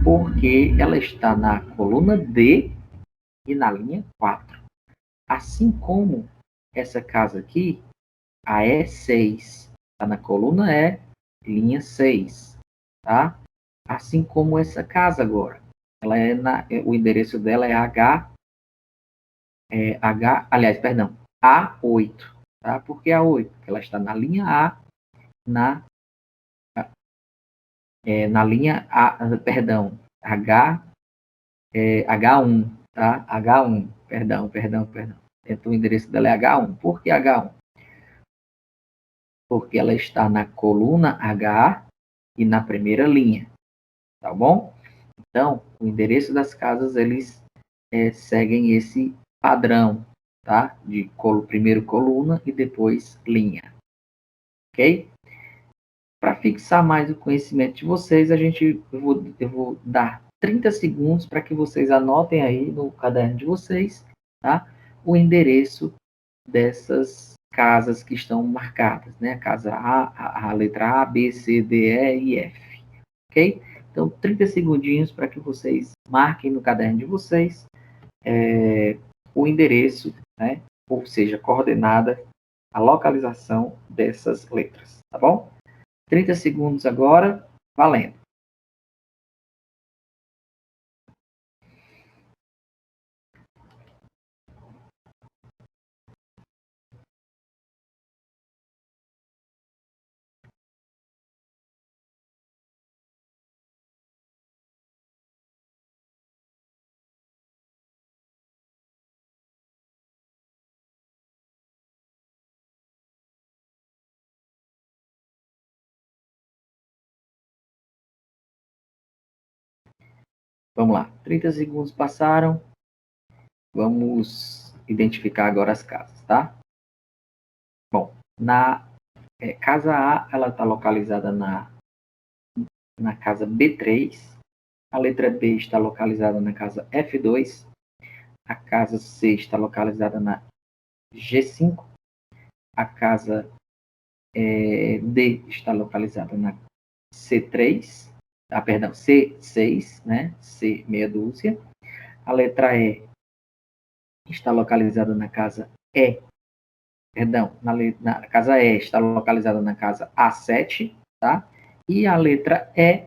Porque ela está na coluna D e na linha 4. Assim como essa casa aqui, a E6, está na coluna E, linha 6, tá? Assim como essa casa agora. Ela o endereço dela é A8, tá? Por que A8? Porque ela está na linha A, na linha A, perdão, H1, tá? H1, perdão. Então o endereço dela é H1. Por que H1? Porque ela está na coluna H e na primeira linha, tá bom? Então, o endereço das casas, eles seguem esse padrão, tá? De primeiro coluna e depois linha, ok? Para fixar mais o conhecimento de vocês, eu vou dar 30 segundos para que vocês anotem aí no caderno de vocês, tá? O endereço dessas casas que estão marcadas, né? A casa A letra A, B, C, D, E e F, ok? Então, 30 segundinhos para que vocês marquem no caderno de vocês o endereço, né? Ou seja, coordenada, a localização dessas letras, tá bom? 30 segundos agora, valendo. Vamos lá, 30 segundos passaram. Vamos identificar agora as casas, tá? Bom, na casa A, ela está localizada na casa B3. A letra B está localizada na casa F2. A casa C está localizada na G5. A casa D está localizada na C3. Perdão, C6, né? C meia dúzia. A letra E está localizada na casa E. Perdão, na casa E está localizada na casa A7, tá? E a letra E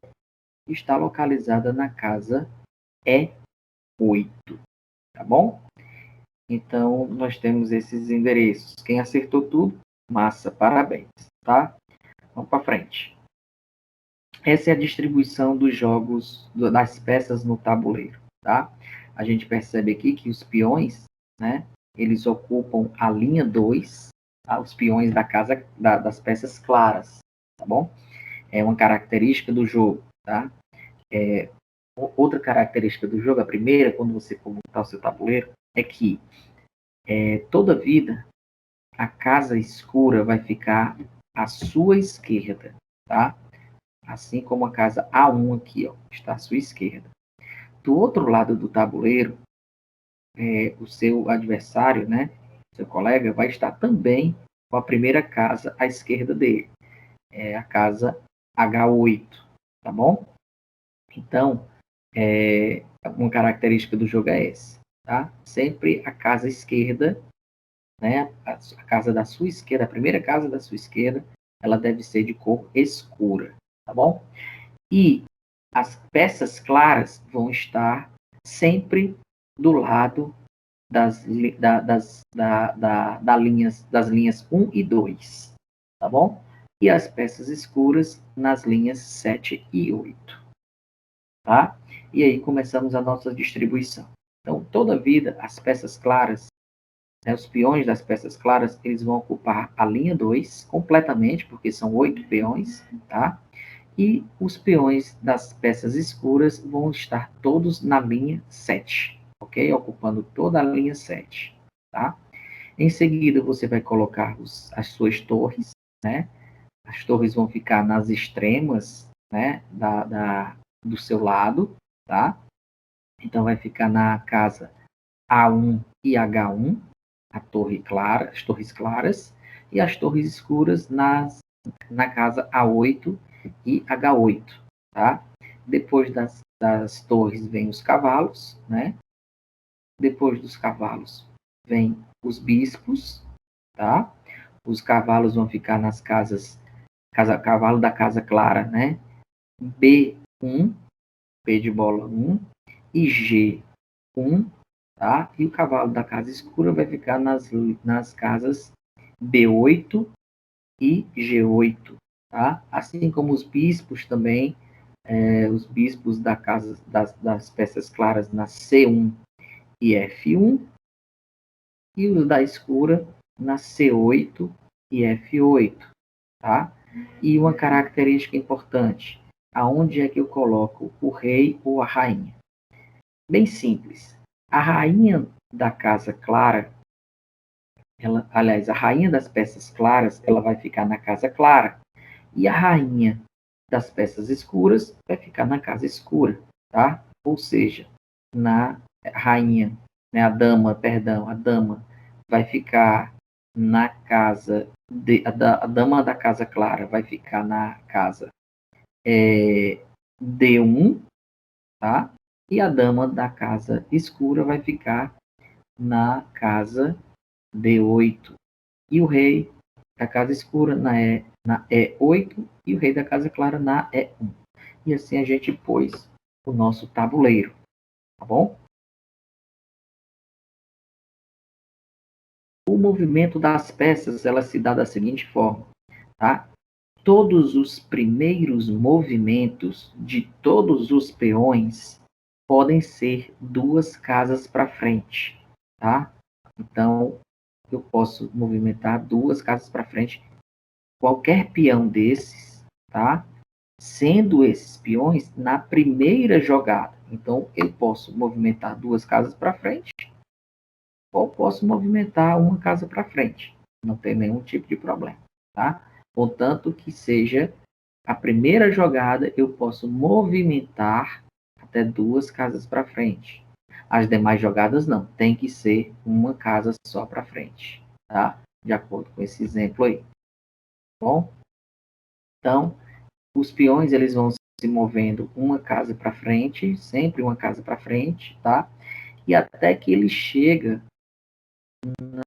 está localizada na casa E8, tá bom? Então, nós temos esses endereços. Quem acertou tudo, massa, parabéns, tá? Vamos para frente. Essa é a distribuição dos jogos, das peças no tabuleiro, tá? A gente percebe aqui que os peões, né, eles ocupam a linha 2, tá? Os peões da casa, das peças claras, tá bom? É uma característica do jogo, tá? Outra característica do jogo, a primeira, quando você for montar o seu tabuleiro, é que toda vida a casa escura vai ficar à sua esquerda, tá? Assim como a casa A1 aqui, ó, está à sua esquerda. do outro lado do tabuleiro, o seu adversário, né, seu colega, vai estar também com a primeira casa à esquerda dele, a casa H8, tá bom? Então, uma característica do jogo é essa, tá? Sempre a casa esquerda, né, a casa da sua esquerda, a primeira casa da sua esquerda, ela deve ser de cor escura, tá bom? E as peças claras vão estar sempre do lado das linhas 1 e 2, tá bom? E as peças escuras nas linhas 7 e 8, tá? E aí começamos a nossa distribuição. Então, toda vida, as peças claras, né, os peões das peças claras, eles vão ocupar a linha 2 completamente, porque são 8 peões, tá? E os peões das peças escuras vão estar todos na linha 7, ok? Ocupando toda a linha 7, tá? Em seguida, você vai colocar as suas torres, né? As torres vão ficar nas extremas, né? Do seu lado, tá? Então, vai ficar na casa A1 e H1, a torre clara, as torres claras, e as torres escuras na casa A8 e H8, tá? Depois das torres vem os cavalos, né? Depois dos cavalos vem os bispos, tá? Os cavalos vão ficar nas cavalo da casa clara, né? B1, P de bola 1, e G1, tá? E o cavalo da casa escura vai ficar nas casas B8 e G8, tá? Assim como os bispos também, os bispos das peças claras na C1 e F1, e os da escura na C8 e F8, tá? E uma característica importante, aonde é que eu coloco o rei ou a rainha? Bem simples. A rainha da casa clara, a rainha das peças claras, ela vai ficar na casa clara. E a rainha das peças escuras vai ficar na casa escura, tá? Ou seja, na rainha, né, a dama vai ficar na casa, a dama da casa clara vai ficar na casa D1, tá? E a dama da casa escura vai ficar na casa D8. E o rei da casa escura na E8 e o rei da casa clara na E1. E assim a gente pôs o nosso tabuleiro, tá bom? O movimento das peças, ela se dá da seguinte forma, tá? Todos os primeiros movimentos de todos os peões podem ser 2 casas para frente, tá? Então, eu posso movimentar 2 casas para frente qualquer peão desses, tá? Sendo esses peões na primeira jogada. Então, eu posso movimentar 2 casas para frente ou posso movimentar uma casa para frente. Não tem nenhum tipo de problema, tá? Contanto que seja a primeira jogada, eu posso movimentar até 2 casas para frente. As demais jogadas não, tem que ser uma casa só para frente, tá? De acordo com esse exemplo aí. Bom, então, os peões eles vão se movendo uma casa para frente, sempre uma casa para frente, tá? E até que ele chega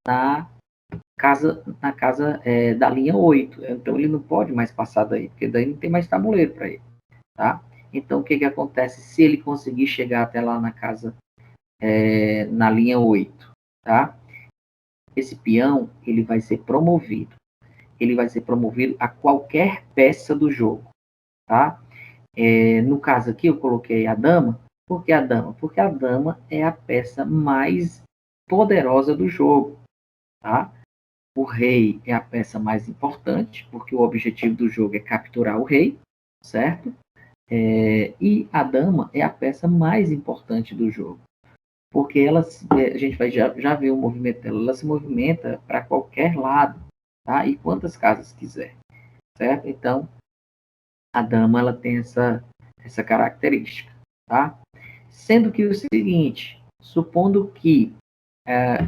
na casa da linha 8. Então, ele não pode mais passar daí, porque daí não tem mais tabuleiro para ele, tá? Então, o que acontece se ele conseguir chegar até lá na casa, na linha 8, tá? Esse peão, ele vai ser promovido. Ele vai ser promovido a qualquer peça do jogo, tá? No caso aqui, eu coloquei a dama. Por que a dama? Porque a dama é a peça mais poderosa do jogo, tá? O rei é a peça mais importante, porque o objetivo do jogo é capturar o rei, certo? E a dama é a peça mais importante do jogo, porque ela, a gente vai já ver o movimento dela, ela se movimenta para qualquer lado, tá? E quantas casas quiser, certo? Então, a dama ela tem essa característica, tá? Sendo que o seguinte, supondo que,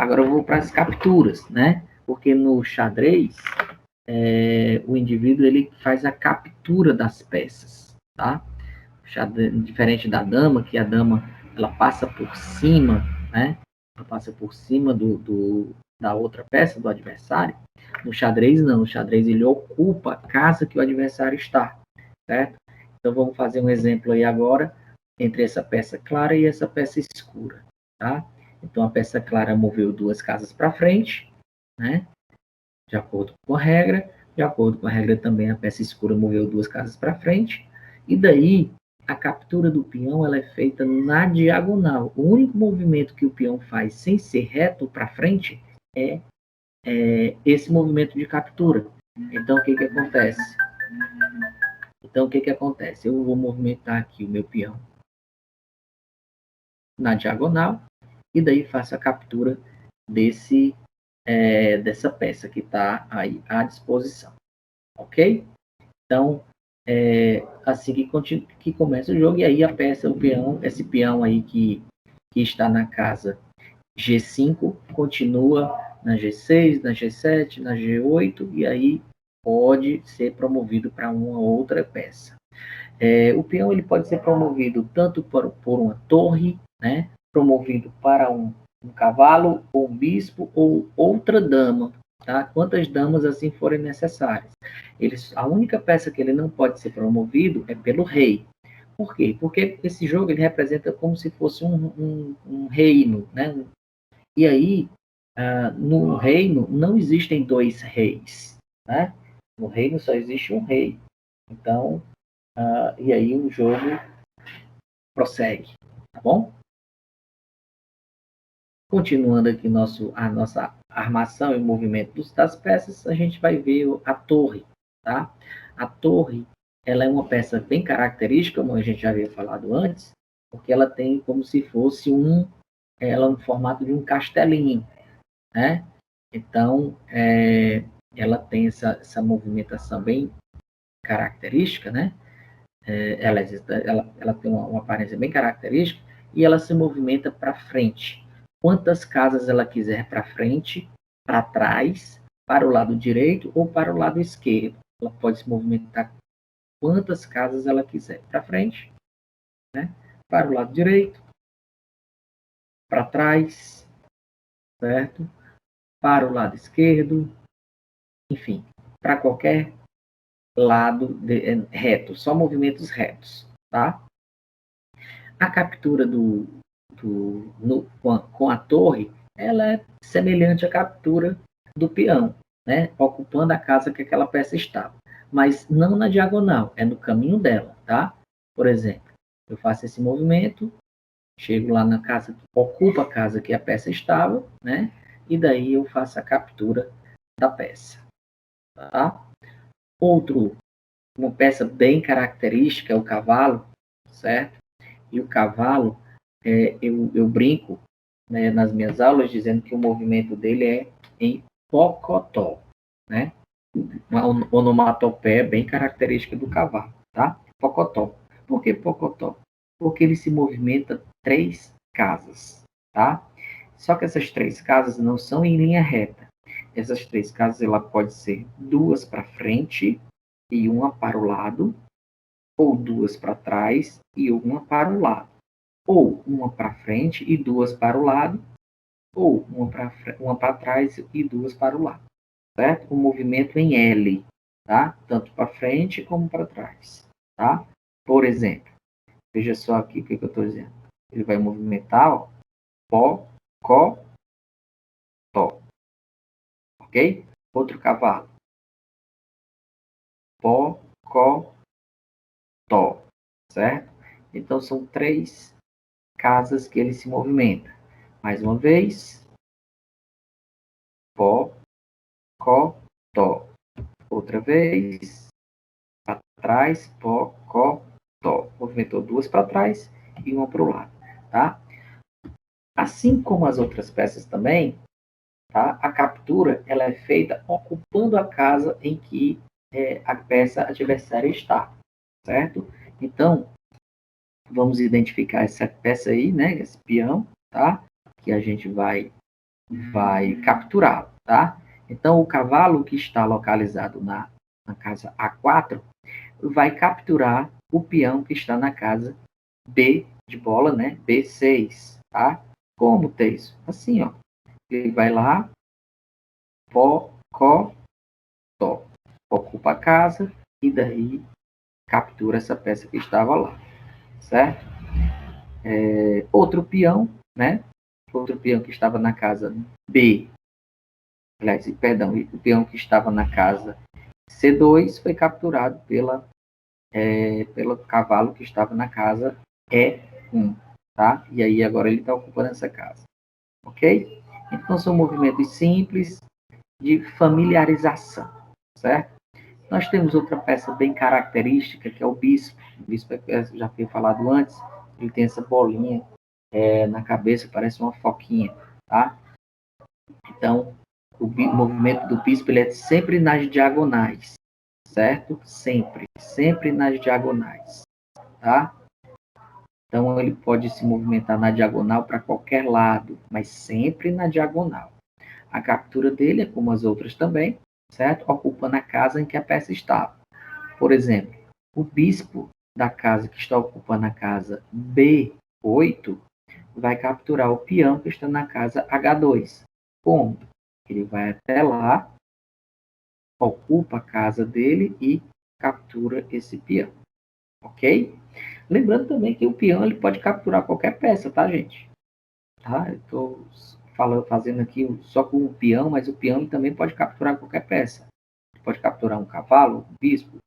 agora eu vou para as capturas, né? Porque no xadrez, o indivíduo ele faz a captura das peças, tá? Diferente da dama, que a dama ela passa por cima, né? Ela passa por cima da outra peça, do adversário. No xadrez, não. No xadrez, ele ocupa a casa que o adversário está, certo? Então, vamos fazer um exemplo aí agora entre essa peça clara e essa peça escura, tá? Então, a peça clara moveu 2 casas para frente, né? De acordo com a regra. De acordo com a regra também, a peça escura moveu 2 casas para frente. E daí, a captura do peão ela é feita na diagonal. O único movimento que o peão faz sem ser reto para frente é esse movimento de captura. Então, o que acontece? Eu vou movimentar aqui o meu peão na diagonal e daí faço a captura dessa peça que está aí à disposição. Ok? Então, assim que começa o jogo, e aí a peça, o peão, esse peão aí que está na casa G5, continua na G6, na G7, na G8, e aí pode ser promovido para uma outra peça. O peão ele pode ser promovido tanto por uma torre, né, promovido para um cavalo, ou um bispo, ou outra dama, tá? Quantas damas assim forem necessárias. A única peça que ele não pode ser promovido é pelo rei. Por quê? Porque esse jogo ele representa como se fosse um reino, né? E aí, no reino não existem 2 reis, né? No reino só existe um rei. Então, e aí o jogo prossegue, tá bom? Continuando aqui a nossa armação e movimento das peças, a gente vai ver a torre, tá? A torre, ela é uma peça bem característica, como a gente já havia falado antes, porque ela tem como se fosse um formato de um castelinho, né? Então, ela tem essa movimentação bem característica, né? Ela tem uma aparência bem característica e ela se movimenta para frente. Quantas casas ela quiser para frente, para trás, para o lado direito ou para o lado esquerdo. Ela pode se movimentar quantas casas ela quiser para frente, né? Para o lado direito, para trás, certo? Para o lado esquerdo, enfim, para qualquer lado reto, só movimentos retos, tá? A captura com a torre, ela é semelhante à captura do peão, né? Ocupando a casa que aquela peça estava, mas não na diagonal, é no caminho dela, tá? Por exemplo, eu faço esse movimento, chego lá na casa, ocupo a casa que a peça estava, né? E daí eu faço a captura da peça, tá? Uma peça bem característica é o cavalo, certo? E o cavalo, eu brinco, né, nas minhas aulas dizendo que o movimento dele é em pocotó, né? Uma onomatopeia bem característica do cavalo, tá? Pocotó. Por que pocotó? Porque ele se movimenta 3 casas, tá? Só que essas 3 casas não são em linha reta. Essas 3 casas, ela pode ser 2 para frente e uma para o lado, ou 2 para trás e uma para o lado, ou uma para frente e 2 para o lado, ou uma para trás e 2 para o lado, certo? O movimento em L, tá? Tanto para frente como para trás, tá? Por exemplo, veja só aqui o que eu estou dizendo. Ele vai movimentar, ó, pó, có, tó, ok? Outro cavalo, pó, có, tó, certo? Então, são 3 casas que ele se movimenta. Mais uma vez, pó, có, tó. Outra vez, para trás, pó, có, tó. Movimentou 2 para trás e uma para o lado, tá? Assim como as outras peças também, tá? A captura ela é feita ocupando a casa em que a peça adversária está, certo? Então, vamos identificar essa peça aí, né? Esse peão, tá? Que a gente vai capturá-lo, tá? Então, o cavalo que está localizado na casa A4 vai capturar o peão que está na casa B de bola, né? B6, tá? Como, Teis? Assim, ó. Ele vai lá, tó, ocupa a casa e daí captura essa peça que estava lá, certo? Outro peão, né? Outro peão que estava na casa B, aliás, perdão, o peão que estava na casa C2 foi capturado pelo cavalo que estava na casa E1, tá? E aí agora ele está ocupando essa casa, ok? Então são movimentos simples de familiarização, certo? Nós temos outra peça bem característica, que é o bispo. O bispo, já foi falado antes, ele tem essa bolinha na cabeça, parece uma foquinha, tá? Então, o movimento do bispo ele é sempre nas diagonais, certo? Sempre nas diagonais, tá? Então, ele pode se movimentar na diagonal para qualquer lado, mas sempre na diagonal. A captura dele é como as outras também, certo? Ocupando a casa em que a peça estava. Por exemplo, o bispo da casa que está ocupando a casa B8 vai capturar o peão que está na casa H2. Como? Ele vai até lá, ocupa a casa dele e captura esse peão. Ok? Lembrando também que o peão ele pode capturar qualquer peça, tá, gente? Tá? Eu estou fazendo aqui só com o peão, mas o peão ele também pode capturar qualquer peça. Pode capturar um cavalo, um bispo,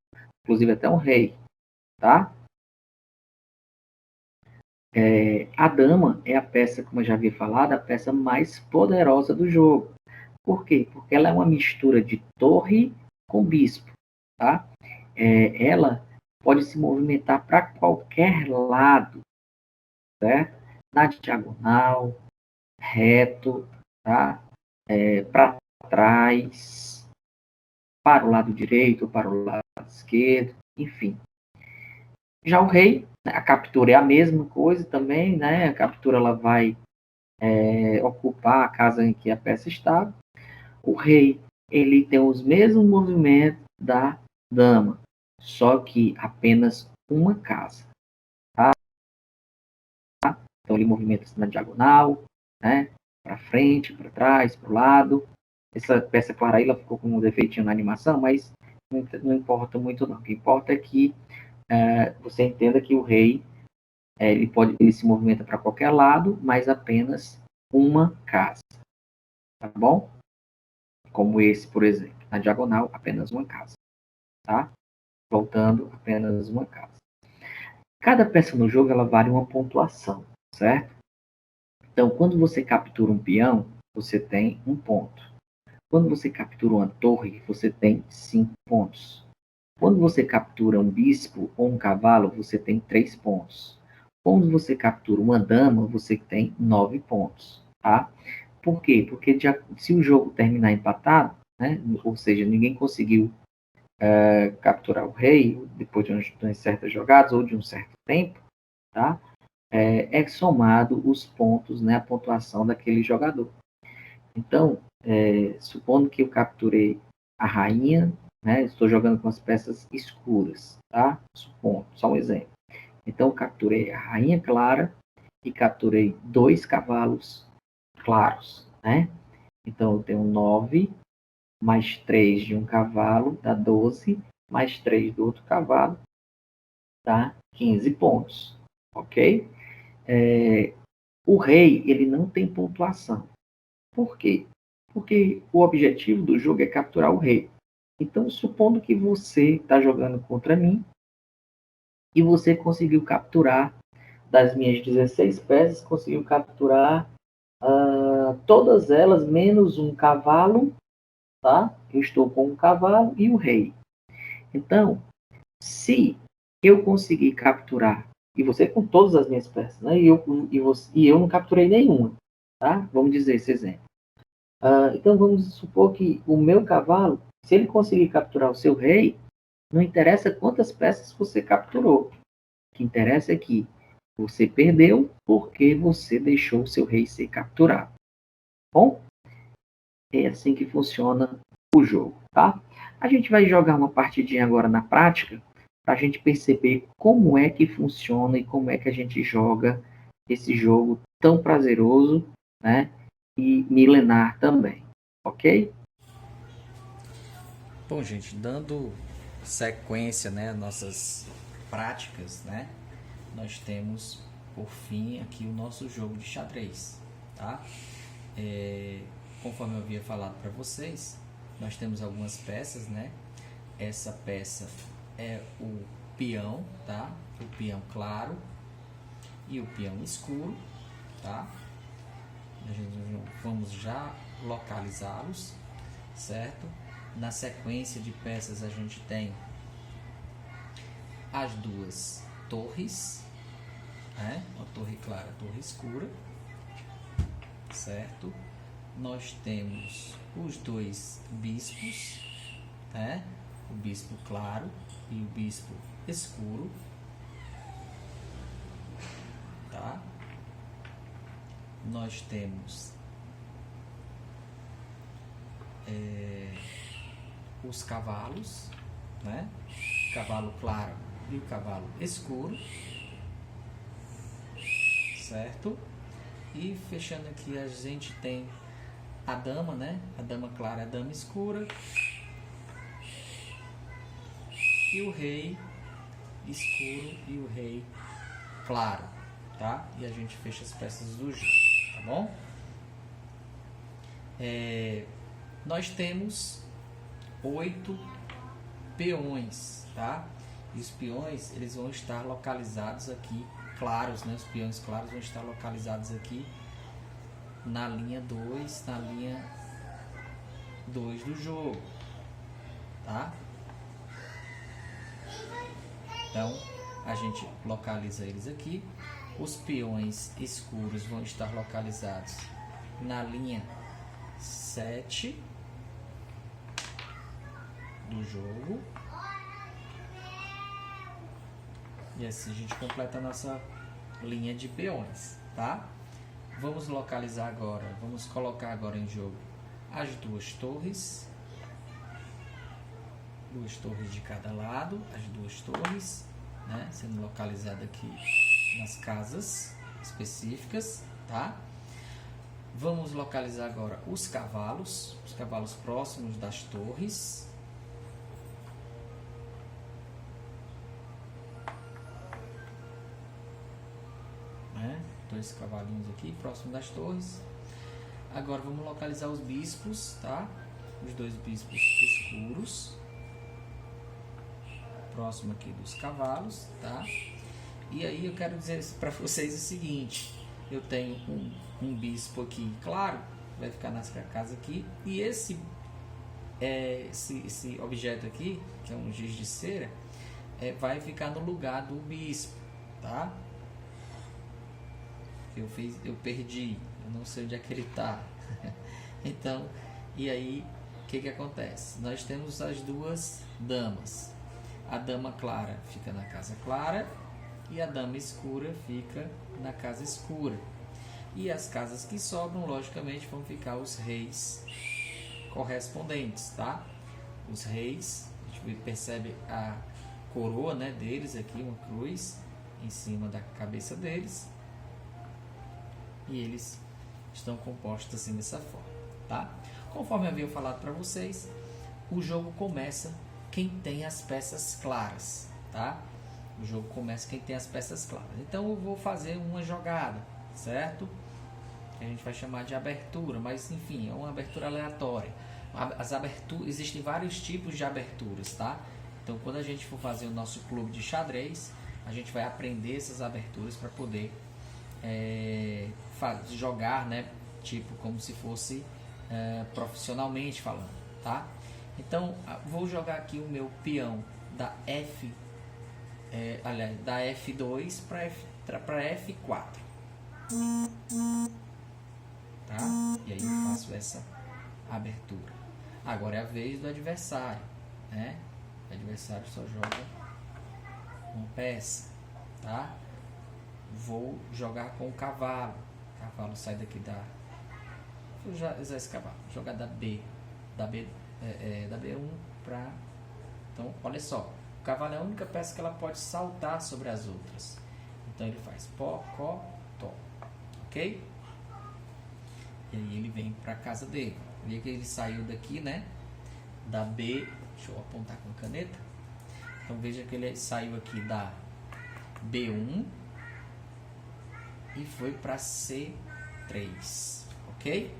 inclusive até um rei, tá? A dama é a peça, como eu já havia falado, a peça mais poderosa do jogo. Por quê? Porque ela é uma mistura de torre com bispo, tá? Ela pode se movimentar para qualquer lado, certo? Na diagonal, reto, tá? Para trás, para o lado direito, para o lado esquerdo, enfim. Já o rei, a captura é a mesma coisa também, né? A captura ela vai ocupar a casa em que a peça está. O rei ele tem os mesmos movimentos da dama, só que apenas uma casa. Tá? Então ele movimenta-se na diagonal, né? Para frente, para trás, para o lado. Essa peça clara aí ela ficou com um defeitinho na animação, mas não importa muito não. O que importa é que você entenda que o rei ele se movimenta para qualquer lado, mas apenas uma casa, tá bom? Como esse, por exemplo, na diagonal, apenas uma casa, tá? Voltando, apenas uma casa. Cada peça no jogo, ela vale uma pontuação, certo? Então, quando você captura um peão, você tem 1 ponto. Quando você captura uma torre, você tem 5 pontos. Quando você captura um bispo ou um cavalo, você tem 3 pontos. Quando você captura uma dama, você tem 9 pontos, tá? Por quê? Porque se o jogo terminar empatado, né, ou seja, ninguém conseguiu capturar o rei depois de umas certas jogadas ou de um certo tempo, tá? Somado os pontos, né, a pontuação daquele jogador. Então, supondo que eu capturei a rainha, né, estou jogando com as peças escuras, tá? Supondo, só um exemplo. Então, capturei a rainha clara e capturei 2 cavalos claros, né? Então, eu tenho 9 mais 3 de um cavalo, dá 12, mais 3 do outro cavalo, dá 15 pontos, ok? O rei, ele não tem pontuação. Por quê? Porque o objetivo do jogo é capturar o rei. Então, supondo que você está jogando contra mim e você conseguiu capturar, das minhas 16 peças, conseguiu capturar todas elas, menos um cavalo, tá? Eu estou com um cavalo e o rei. Então, se eu conseguir capturar, e você com todas as minhas peças, né? E eu não capturei nenhuma, tá? Vamos dizer esse exemplo. Então, vamos supor que o meu cavalo, se ele conseguir capturar o seu rei, não interessa quantas peças você capturou. O que interessa é que Você perdeu porque você deixou o seu rei ser capturado. Bom, é assim que funciona o jogo, tá? A gente vai jogar uma partidinha agora na prática para a gente perceber como é que funciona e como é que a gente joga esse jogo tão prazeroso, né? E milenar também, ok? Bom, gente, dando sequência, né, às nossas práticas, né, nós temos, por fim, aqui o nosso jogo de xadrez, tá? Conforme eu havia falado para vocês, nós temos algumas peças, né? Essa peça é o peão, tá? O peão claro e o peão escuro, tá? Vamos já localizá-los, certo? Na sequência de peças a gente tem as duas torres, né? Uma torre clara, torre escura, certo? Nós temos os dois bispos, né? O bispo claro e o bispo escuro, tá? Nós temos os cavalos, né? O cavalo claro e o cavalo escuro, certo? E fechando aqui a gente tem a dama, né? A dama clara, a dama escura e o rei escuro e o rei claro, tá? E a gente fecha as peças do jogo, tá bom? Nós temos 8 peões, tá? E os peões, eles vão estar localizados aqui, claros, né? Os peões claros vão estar localizados aqui na linha 2, na linha 2 do jogo, tá? Então, a gente localiza eles aqui. Os peões escuros vão estar localizados na linha 7 do jogo. E assim a gente completa a nossa linha de peões, tá? Vamos localizar agora, vamos colocar agora em jogo as duas torres de cada lado, as duas torres, né, sendo localizada aqui nas casas específicas, tá? Vamos localizar agora os cavalos próximos das torres. Né? Dois cavalinhos aqui próximo das torres. Agora vamos localizar os bispos, tá? Os dois bispos escuros próximo aqui dos cavalos, tá? E aí eu quero dizer para vocês o seguinte: eu tenho um bispo aqui claro, vai ficar nessa casa aqui, e esse objeto aqui, que é um giz de cera, vai ficar no lugar do bispo, tá? Eu perdi, eu não sei onde é que ele tá. Então, e aí o que acontece? Nós temos as duas damas. A dama clara fica na casa clara e a dama escura fica na casa escura. E as casas que sobram, logicamente, vão ficar os reis correspondentes, tá? Os reis, a gente percebe a coroa, né, deles aqui, uma cruz em cima da cabeça deles. E eles estão compostos assim dessa forma, tá? Conforme eu havia falado para vocês, o jogo começa quem tem as peças claras, tá? O jogo começa quem tem as peças claras. Então eu vou fazer uma jogada, certo? Que a gente vai chamar de abertura, mas enfim, é uma abertura aleatória. As aberturas, existem vários tipos de aberturas, tá? Então quando a gente for fazer o nosso clube de xadrez, a gente vai aprender essas aberturas para poder jogar, né? Tipo como se fosse profissionalmente falando, tá? Então vou jogar aqui o meu peão da da F2 para F4, tá? E aí eu faço essa abertura. Agora é a vez do adversário, né? O adversário só joga uma peça, tá? vou jogar com o cavalo. O cavalo sai daqui da... Vou usar esse cavalo. Jogar da B. Da B1 para... Então, olha só. O cavalo é a única peça que ela pode saltar sobre as outras. Então, ele faz pó, có, tó. Ok? E aí ele vem para a casa dele. Vê que ele saiu daqui, né? Da B... Deixa eu apontar com a caneta. Então, veja que ele saiu aqui da B1 e foi para C3, ok?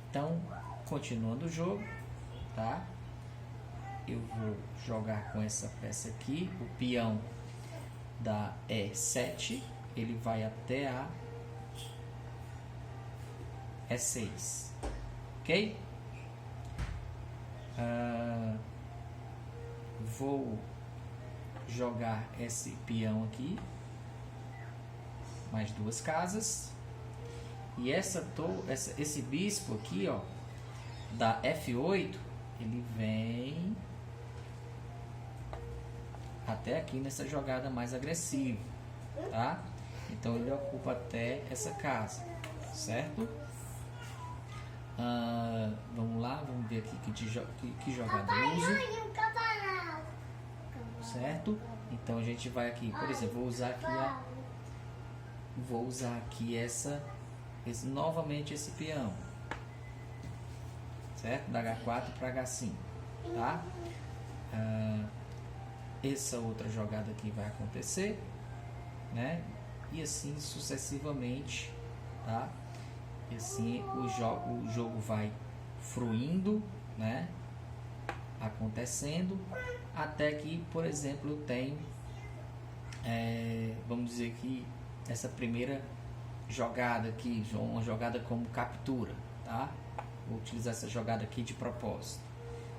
Então, continuando o jogo, tá? Eu vou jogar com essa peça aqui, o peão da E7, ele vai até a E6, ok? Vou jogar esse peão aqui, mais 2 casas, e esse bispo aqui, ó, da F8, ele vem até aqui nessa jogada mais agressiva, tá? Então ele ocupa até essa casa, certo? Vamos lá, vamos ver aqui que jogada eu uso, certo? Então a gente vai aqui, por exemplo, vou usar aqui novamente esse peão, certo? Da H4 para H5, tá? Essa outra jogada aqui vai acontecer, né? E assim sucessivamente, tá? E assim o jogo vai fruindo, né? Acontecendo até que, por exemplo, eu tenho, vamos dizer que essa primeira jogada aqui, uma jogada como captura, tá? Vou utilizar essa jogada aqui de propósito,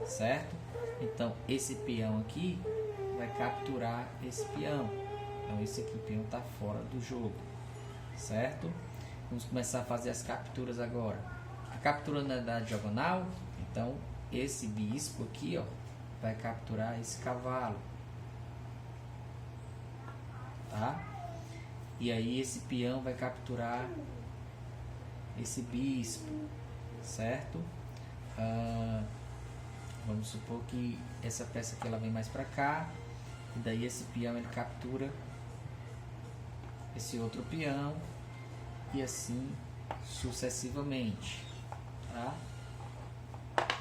certo? Então esse peão aqui vai capturar esse peão. Então esse aqui peão está fora do jogo, certo? Vamos começar a fazer as capturas agora. A captura na diagonal, então esse bispo aqui, ó, vai capturar esse cavalo, tá? E aí esse peão vai capturar esse bispo, certo? Vamos supor que essa peça aqui ela vem mais para cá, e daí esse peão ele captura esse outro peão, e assim sucessivamente, tá?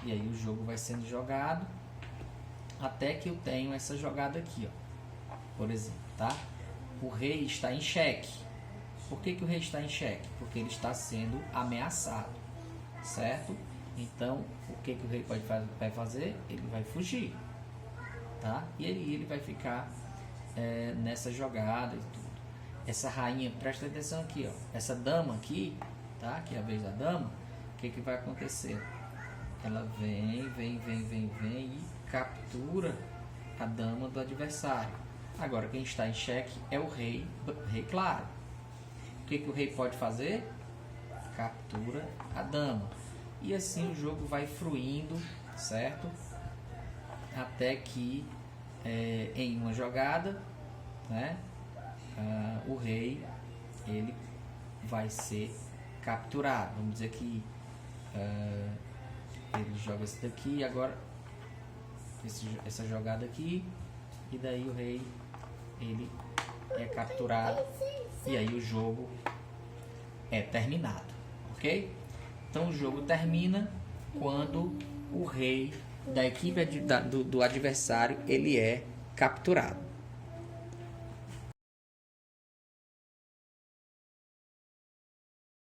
E aí o jogo vai sendo jogado até que eu tenho essa jogada aqui, ó, por exemplo, tá? O rei está em xeque. Por que o rei está em xeque? Porque ele está sendo ameaçado, certo? Então, o que o rei vai fazer? Ele vai fugir, tá? E ele vai ficar nessa jogada e tudo. Essa rainha, presta atenção aqui, ó. Essa dama aqui, tá? Que é a vez da dama. O que vai acontecer? Ela vem e captura a dama do adversário. Agora, quem está em xeque é o rei claro. O que o rei pode fazer? Captura a dama. E assim o jogo vai fruindo, certo? Até que em uma jogada, né, o rei ele vai ser capturado. Vamos dizer que ele joga esse daqui e agora essa jogada aqui, e daí o rei ele é capturado e aí o jogo é terminado, ok? Então o jogo termina quando o rei da equipe do adversário ele é capturado.